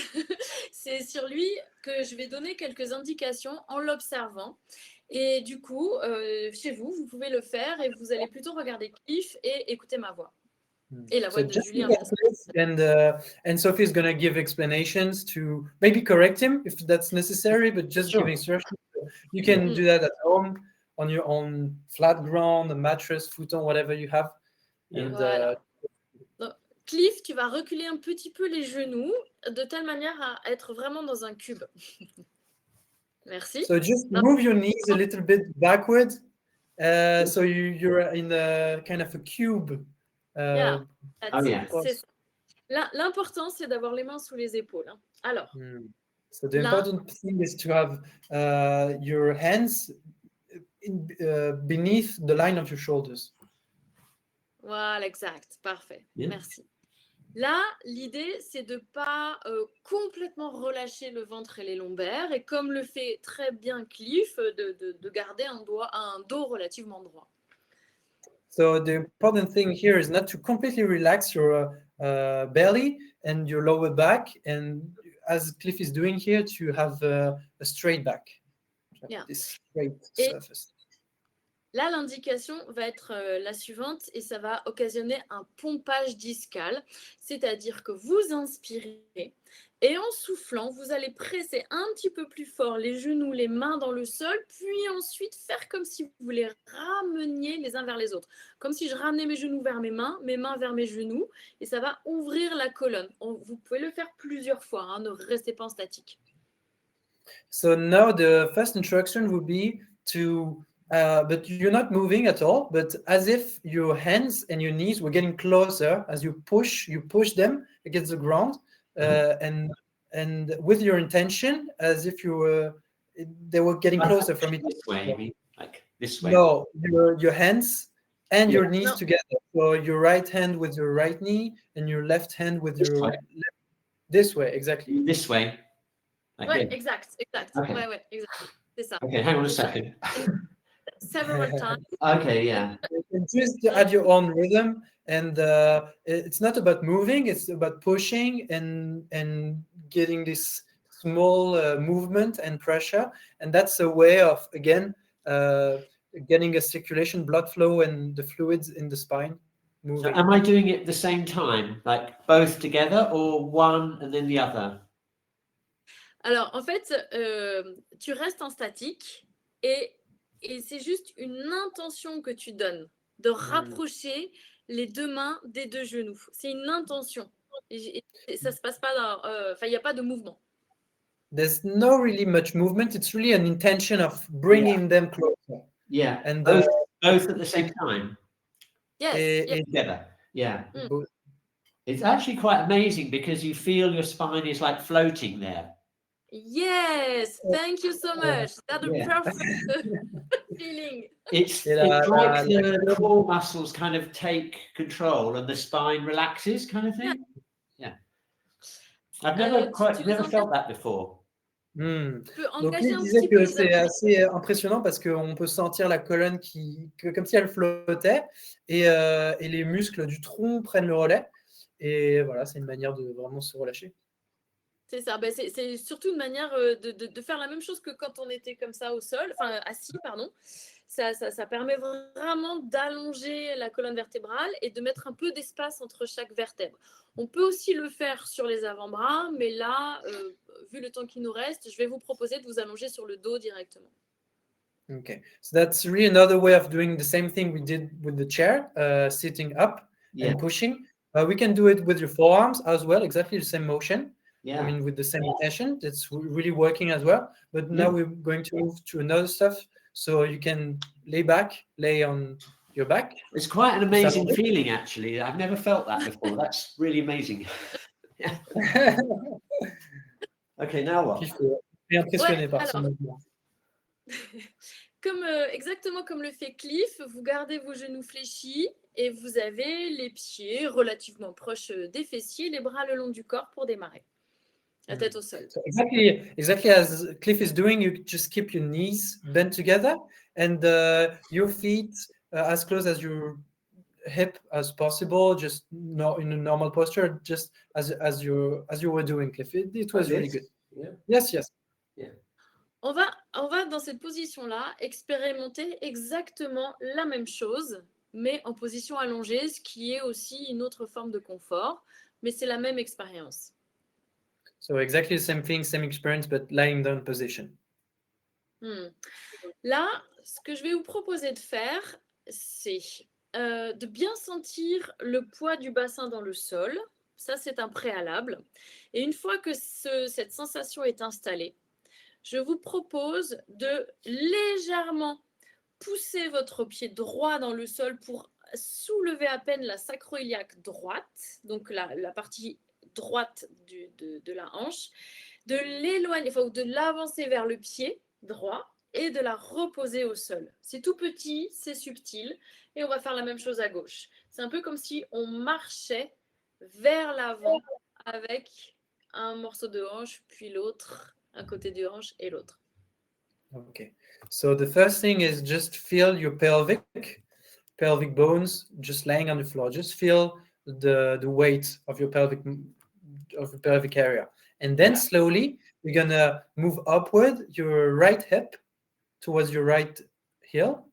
C'est sur lui que je vais donner quelques indications en l'observant. Et du coup, chez vous, vous pouvez le faire et vous allez plutôt regarder Cliff et écouter ma voix. Et la voix de Julien. And Sophie is going to give explanations to maybe correct him if that's necessary, but just give instructions. You can do that at home on your own flat ground, a mattress, futon, whatever you have. And, voilà. Donc, Cliff, tu vas reculer un petit peu les genoux de telle manière à être vraiment dans un cube. Merci. So just move your knees a little bit backward. So you're in a kind of a cube. C'est ça. L'important, c'est d'avoir les mains sous les épaules. Hein. Alors. So the important thing is to have your hands beneath the line of your shoulders. Voilà, exact. Parfait. Yeah. Merci. Là, l'idée, c'est de ne pas complètement relâcher le ventre et les lombaires. Et comme le fait très bien Cliff, de garder un dos relativement droit. So the important thing here is not to completely relax your belly and your lower back, and as Cliff is doing here, to have a straight back. Yeah. This straight surface. Là, l'indication va être la suivante et ça va occasionner un pompage discal, c'est-à-dire que vous inspirez et en soufflant, vous allez presser un petit peu plus fort les genoux, les mains dans le sol, puis ensuite faire comme si vous les rameniez les uns vers les autres. Comme si je ramenais mes genoux vers mes mains vers mes genoux, et ça va ouvrir la colonne. Vous pouvez le faire plusieurs fois, hein, ne restez pas en statique. So now the first instruction would be to, but you're not moving at all, but as if your hands and your knees were getting closer as you push them against the ground, and with your intention, as if they were getting closer from each other. This way, you mean? Like this way? No, your hands and your knees No. together. So your right hand with your right knee and your left hand with This your way. left. This way, exactly. This way. Like Ouais, this. exact. Okay. Ouais, exact. C'est ça. Okay, hang on a second. Several times. Okay, yeah. And just at your own rhythm, and it's not about moving; it's about pushing and getting this small movement and pressure, and that's a way of again getting a circulation, blood flow, and the fluids in the spine So moving. am I doing it at the same time, like both together, or one and then the other? Alors, en fait, tu restes en statique et c'est juste une intention que tu donnes de rapprocher les deux mains des deux genoux. C'est une intention. Et ça se passe pas dans... Enfin, il n'y a pas de mouvement. There's no really much movement. It's really an intention of bringing them closer. Yeah, And both at the same time. Yes. Together. Yeah. both. It's actually quite amazing because you feel your spine is like floating there. Yes, thank you so much. That's the Yeah. perfect feeling. It's Yeah, like the core muscles kind of take control and the spine relaxes, kind of thing. Yeah. I've never felt that before. Donc lui, il disait que c'est assez impressionnant parce qu'on peut sentir la colonne comme si elle flottait et les muscles du tronc prennent le relais. Et voilà, c'est une manière de vraiment se relâcher. C'est ça, ben c'est surtout une manière de faire la même chose que quand on était comme ça au sol, enfin assis, pardon. Ça permet vraiment d'allonger la colonne vertébrale et de mettre un peu d'espace entre chaque vertèbre. On peut aussi le faire sur les avant-bras, mais là, vu le temps qui nous reste, je vais vous proposer de vous allonger sur le dos directement. Okay, so that's really another way of doing the same thing we did with the chair, sitting up and pushing. We can do it with your forearms as well, exactly the same motion. Yeah. I mean, with the same intention, that's really working as well. But now we're going to move to another stuff. So you can lay on your back. It's quite an amazing feeling, actually. I've never felt that before. That's really amazing. Okay, now what? Je suis impressionné par ce mouvement. Exactement comme le fait Cliff, vous gardez vos genoux fléchis et vous avez les pieds relativement proches des fessiers, les bras le long du corps pour démarrer. La tête au sol. So exactly as Cliff is doing, you just keep your knees bent together and your feet as close as your hip as possible, just in a normal posture, just as you were doing, Cliff. It was really good. Yeah. Yes. Yeah. On va dans cette position-là expérimenter exactement la même chose, mais en position allongée, ce qui est aussi une autre forme de confort, mais c'est la même expérience. So exactly the same thing, same experience, but lying down position. Là, ce que je vais vous proposer de faire, c'est de bien sentir le poids du bassin dans le sol. Ça, c'est un préalable. Et une fois que cette sensation est installée, je vous propose de légèrement pousser votre pied droit dans le sol pour soulever à peine la sacro-iliaque droite, donc la partie droite de la hanche, de l'éloigner, enfin, de l'avancer vers le pied droit et de la reposer au sol. C'est tout petit, c'est subtil, et on va faire la même chose à gauche. C'est un peu comme si on marchait vers l'avant avec un morceau de hanche, puis l'autre, un côté de hanche et l'autre. Okay, so the first thing is just feel your pelvic bones just laying on the floor. Just feel the weight of your pelvic area, and then slowly we're gonna move upward your right hip towards your right heel,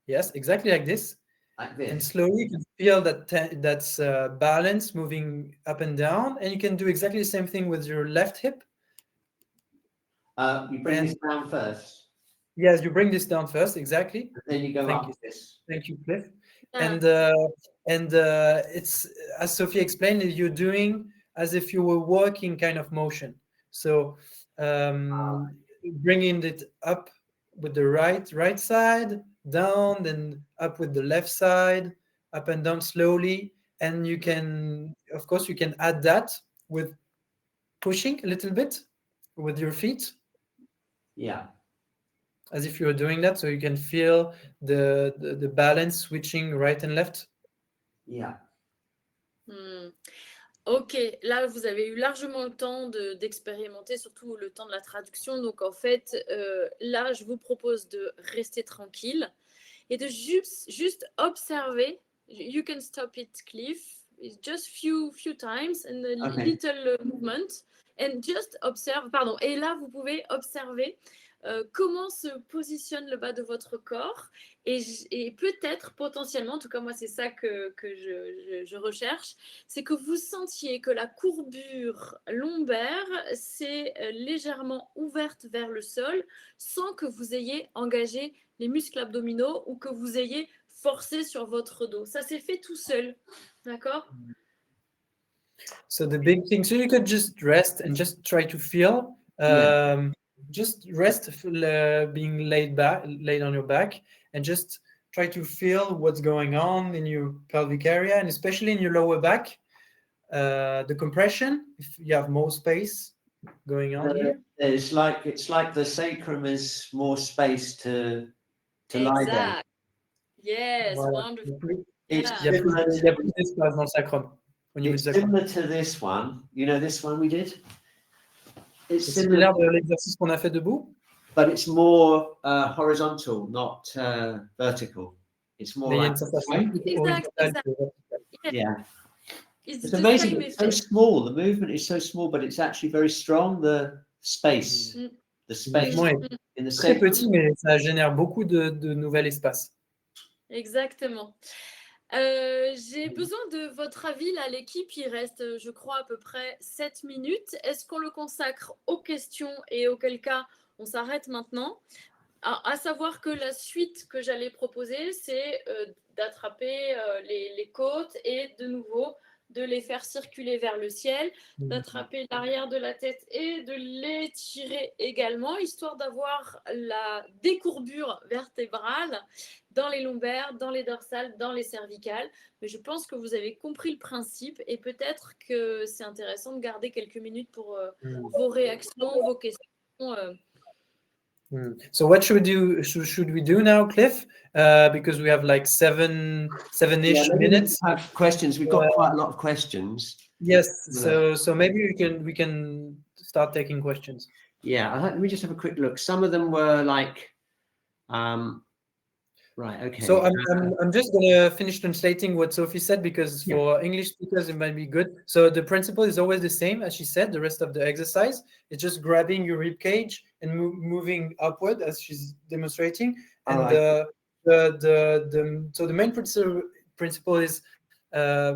Yes, exactly like this. Like this. And slowly you can feel that's balance moving up and down. And you can do exactly the same thing with your left hip. You bring this down first. Yes, you bring this down first, exactly. And then you go Thank up you. this. Thank you, Cliff. Yeah. And it's, as Sophie explained, you're doing as if you were walking kind of motion. So bringing it up with the right side, down, then up with the left side, up and down slowly. And you can, of course, you can add that with pushing a little bit with your feet, Yeah. as if you were doing that, so you can feel the balance switching right and left. Yeah. Ok, là vous avez eu largement le temps d'expérimenter, surtout le temps de la traduction. Donc en fait, là je vous propose de rester tranquille et de juste observer. You can stop it, Cliff. It's just few times and a little movement and just observe. Pardon. Et là vous pouvez observer comment se positionne le bas de votre corps et peut-être potentiellement, en tout cas moi c'est ça que je recherche, c'est que vous sentiez que la courbure lombaire s'est légèrement ouverte vers le sol sans que vous ayez engagé les muscles abdominaux ou que vous ayez forcé sur votre dos. Ça s'est fait tout seul, d'accord? So the big thing, so you could just rest and just try to feel. Just rest, being laid on your back, and just try to feel what's going on in your pelvic area, and especially in your lower back. The compression, if you have more space going on here. It's like the sacrum is more space to lie there. Yes, Voilà. wonderful. Il y a plus d'espace dans le sacrum. It's similar to this one. You know this one we did? It's similar de l'exercice qu'on a fait debout. But it's more horizontal, not vertical. It's more like yeah. It's amazing. It's so small. The movement is so small, but it's actually very strong. The space in the très petit, mais ça génère beaucoup de nouvel espace. Exactement. J'ai besoin de votre avis, là, l'équipe, il reste, je crois, à peu près 7 minutes. Est-ce qu'on le consacre aux questions et auquel cas on s'arrête maintenant? À savoir que la suite que j'allais proposer, c'est d'attraper les côtes et de nouveau de les faire circuler vers le ciel, d'attraper l'arrière de la tête et de l'étirer également, histoire d'avoir la décourbure vertébrale dans les lombaires, dans les dorsales, dans les cervicales. Mais je pense que vous avez compris le principe et peut-être que c'est intéressant de garder quelques minutes pour vos réactions, vos questions. So what should we do now, Cliff? Because we have like seven-ish minutes. Have questions. We've got quite a lot of questions. Yes. So maybe we can start taking questions. Yeah. Let me just have a quick look. Some of them were like, right. Okay. So I'm just gonna finish translating what Sophie said because for English speakers it might be good. So the principle is always the same as she said. The rest of the exercise, it's just grabbing your rib cage and moving upward as she's demonstrating. And so the main principle is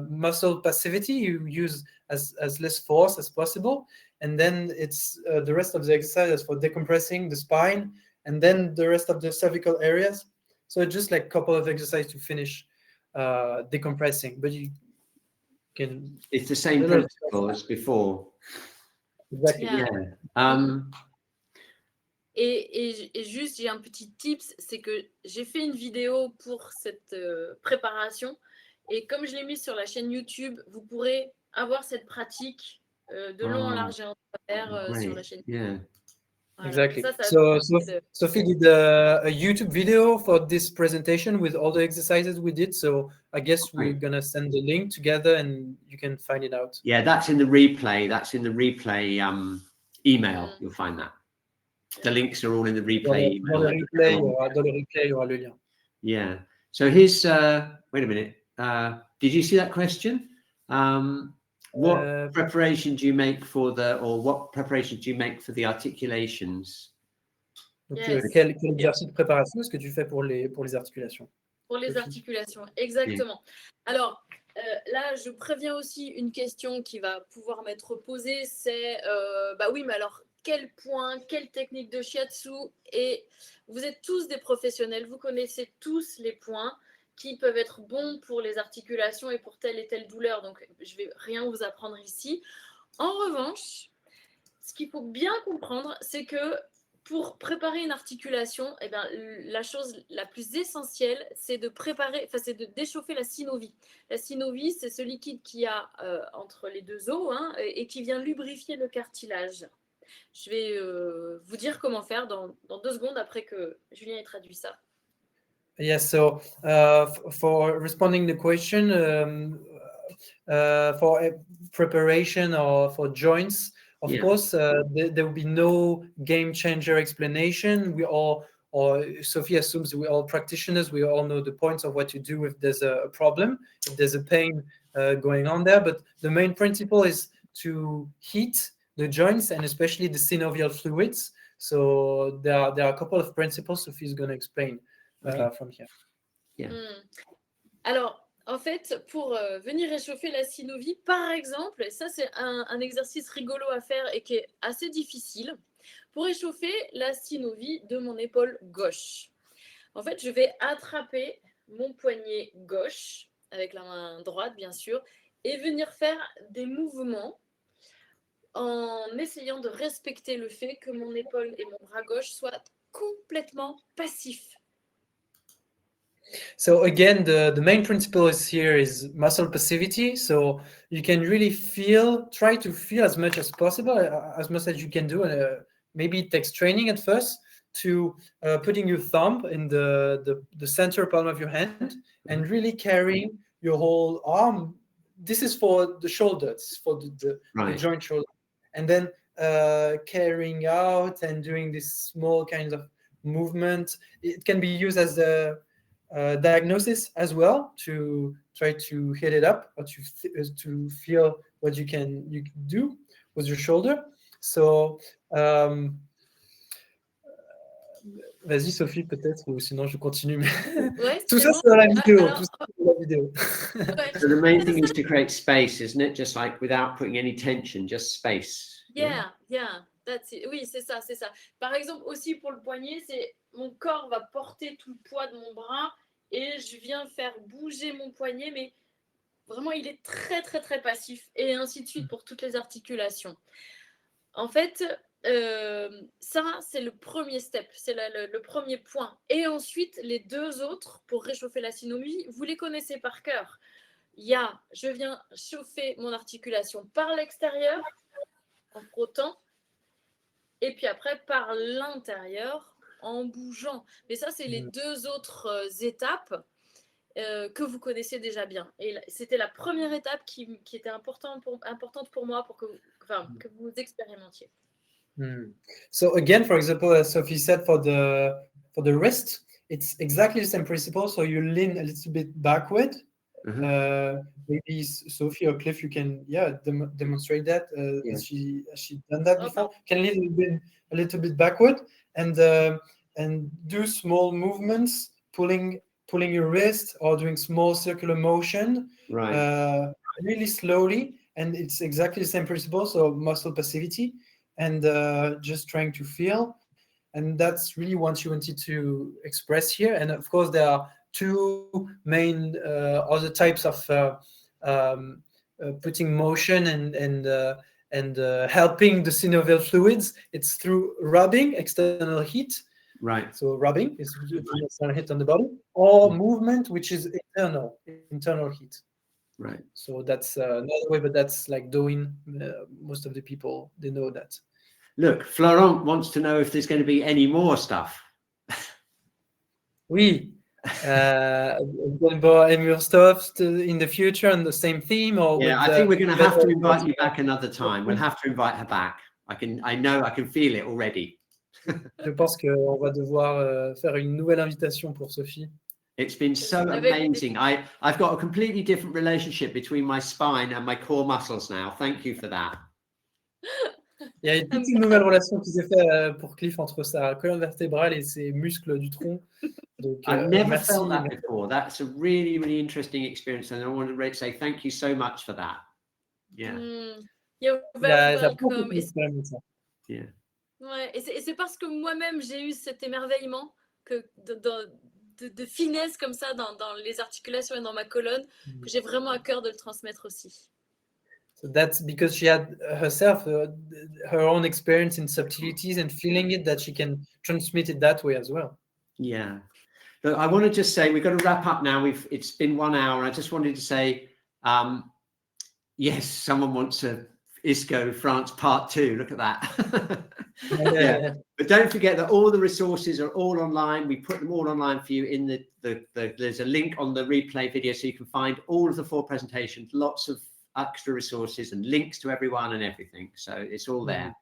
muscle passivity. You use as less force as possible, and then it's the rest of the exercise is for decompressing the spine, and then the rest of the cervical areas. So just like a couple of exercises to finish decompressing, but you can. It's the same principle as before. Exactly. Yeah. Et juste, j'ai un petit tips, c'est que j'ai fait une vidéo pour cette préparation. Et comme je l'ai mise sur la chaîne YouTube, vous pourrez avoir cette pratique de long en large et en travers sur la chaîne YouTube. Yeah. Voilà. Exactly. Ça So Sophie did a YouTube video for this presentation with all the exercises we did. So I guess we're gonna send the link together and you can find it out. Yeah, that's in the replay. That's in the replay email. You'll find that. The links are all in the replay email. Dans le replay, il y aura le lien. Yeah. So here's wait a minute. Did you see that question? What preparation do you make for what preparations do you make for the articulations? Donc, Yes. quel exercice de préparation est-ce que tu fais pour les articulations? Pour les Sophie. articulations, exactement. Alors, là, je préviens aussi une question qui va pouvoir m'être posée, c'est, bah oui, mais alors, quel point, quelle technique de Shiatsu? Et vous êtes tous des professionnels, vous connaissez tous les points qui peuvent être bons pour les articulations et pour telle et telle douleur, donc je ne vais rien vous apprendre ici. En revanche, ce qu'il faut bien comprendre, c'est que pour préparer une articulation, eh bien, la chose la plus essentielle, c'est de c'est de d'échauffer la synovie. La synovie, c'est ce liquide qu'il y a entre les deux os et qui vient lubrifier le cartilage. Je vais vous dire comment faire dans 2 secondes après que Julien ait traduit ça. Yes, so for responding the question, for preparation or for joints, of course, there will be no game changer explanation. We all, or Sophie assumes we all practitioners, we all know the points of what you do if there's a problem, if there's a pain going on there. But the main principle is to heat the joints and especially the synovial fluids. So there are a couple of principles Sophie is going to explain from here. Yeah. Alors, en fait, pour venir réchauffer la synovie, par exemple, et ça c'est un exercice rigolo à faire et qui est assez difficile, pour réchauffer la synovie de mon épaule gauche. En fait, je vais attraper mon poignet gauche, avec la main droite bien sûr, et venir faire des mouvements en essayant de respecter le fait que mon épaule et mon bras gauche soient complètement passifs. So again, the main principle here is muscle passivity. So you can really try to feel as much as possible, as much as you can do. Maybe it takes training at first to putting your thumb in the center palm of your hand and really carrying your whole arm. This is for the shoulder, it's for the joint shoulder. And then carrying out and doing this small kinds of movement. It can be used as a diagnosis as well, to try to hit it up or to feel what you can do with your shoulder. So vas-y Sophie peut-être, ou sinon je continue. Ouais, tout ça c'est dans la vidéo. Alors, tout ça c'est dans la vidéo. So the main thing is to create space, isn't it? Just like without putting any tension, just space. Yeah, that's it. Oui, c'est ça. Par exemple, aussi pour le poignet, c'est mon corps va porter tout le poids de mon bras et je viens faire bouger mon poignet, mais vraiment, il est très, très, très passif. Et ainsi de suite pour toutes les articulations. En fait, ça, c'est le premier step, c'est le premier point. Et ensuite, les 2 autres, pour réchauffer la synovie, vous les connaissez par cœur. Je viens chauffer mon articulation par l'extérieur, en frottant, et puis après par l'intérieur en bougeant. Mais ça, c'est les 2 autres étapes que vous connaissez déjà bien. Et c'était la première étape qui était importante pour moi pour que vous expérimentiez. So again, for example, as Sophie said, for the wrist, it's exactly the same principle. So you lean a little bit backward. Maybe Sophie or Cliff, you can demonstrate that. Has she done that before? Can lean a little bit backward and do small movements, pulling your wrist or doing small circular motion, really slowly. And it's exactly the same principle. So muscle passivity and just trying to feel. And that's really what you wanted to express here. And of course, there are 2 main other types of putting motion and helping the synovial fluids. It's through rubbing, external heat. Right. So rubbing is external heat on the body, or movement, which is internal heat. Right. So that's another way, but that's like doing. Most of the people, they know that. Look, Florent wants to know if there's going to be any more stuff. Oui. Any more stuff in the future on the same theme, or I think we're going to have to invite you back another time. We'll have to invite her back. I can feel it already. Je pense qu'on va devoir faire une nouvelle invitation pour Sophie. It's been so amazing. I've got a completely different relationship between my spine and my core muscles now. Thank you for that. Il y a toute une nouvelle relation qui s'est faite pour Cliff entre sa colonne vertébrale et ses muscles du tronc. Donc, I've never merci. felt that before. That's a really, really interesting experience, and I want to say thank you so much for that. Yeah. You're Il very a beaucoup welcome. d'expérience. Yeah. Ouais, et c'est parce que moi-même j'ai eu cet émerveillement de finesse comme ça dans les articulations et dans ma colonne que j'ai vraiment à cœur de le transmettre aussi. So that's because she had herself her own experience in subtleties and feeling it that she can transmit it that way as well. Yeah. Look, I want to just say we've got to wrap up now. It's been 1 hour. I just wanted to say, yes, someone wants a ISCO France Part 2. Look at that. Yeah. But don't forget that all the resources are all online. We put them all online for you in there's a link on the replay video so you can find all of the 4 presentations, lots of extra resources and links to everyone and everything. So it's all there.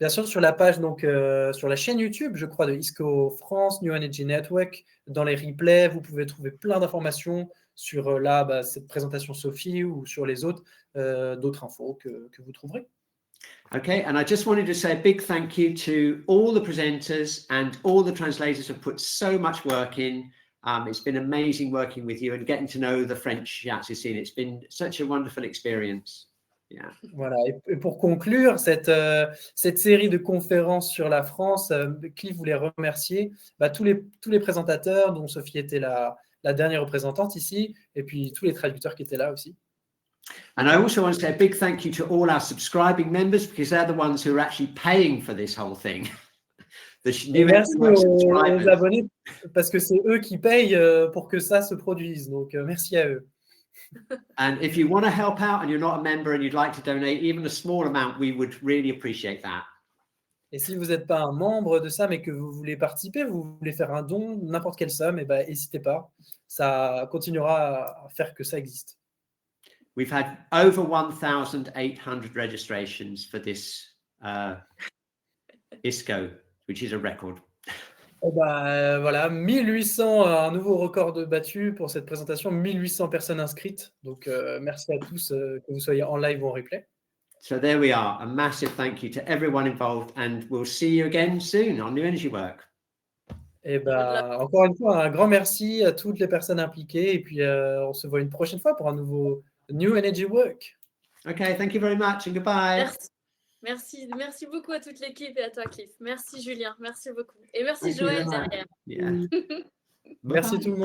Bien sûr, sur la page, donc sur la chaîne YouTube, je crois, de ISCO France, New Energy Network, dans les replays, vous pouvez trouver plein d'informations sur cette présentation Sophie ou sur les autres, d'autres infos que vous trouverez. Okay, and I just wanted to say a big thank you to all the presenters and all the translators who have put so much work in. It's been amazing working with you and getting to know the French Shiatsu scene. It's been such a wonderful experience. Yeah. Voilà, et pour conclure cette série de conférences sur la France, Cliff voulait remercier tous les présentateurs, dont Sophie était la dernière représentante ici, et puis tous les traducteurs qui étaient là aussi. And I also want to say a big thank you to all our subscribing members because they're the ones who are actually paying for this whole thing. Merci aux abonnés parce que c'est eux qui payent pour que ça se produise. Donc, merci à eux. And if you want to help out and you're not a member and you'd like to donate even a small amount, we would really appreciate that. Et si vous n'êtes pas un membre de ça, mais que vous voulez participer, vous voulez faire un don, n'importe quelle somme, n'hésitez pas. Ça continuera à faire que ça existe. We've had over 1,800 registrations for this ISCO, which is a record. Voilà, 1800, un nouveau record de battu pour cette présentation, 1800 personnes inscrites. Donc, merci à tous, que vous soyez en live ou en replay. So there we are, a massive thank you to everyone involved and we'll see you again soon on New Energy Work. Et encore une fois, un grand merci à toutes les personnes impliquées et puis on se voit une prochaine fois pour un nouveau New Energy Work. Okay, thank you very much and goodbye. Merci beaucoup à toute l'équipe et à toi, Cliff. Merci Julien, merci beaucoup. Et merci Joël derrière. Yeah. Merci tout le monde.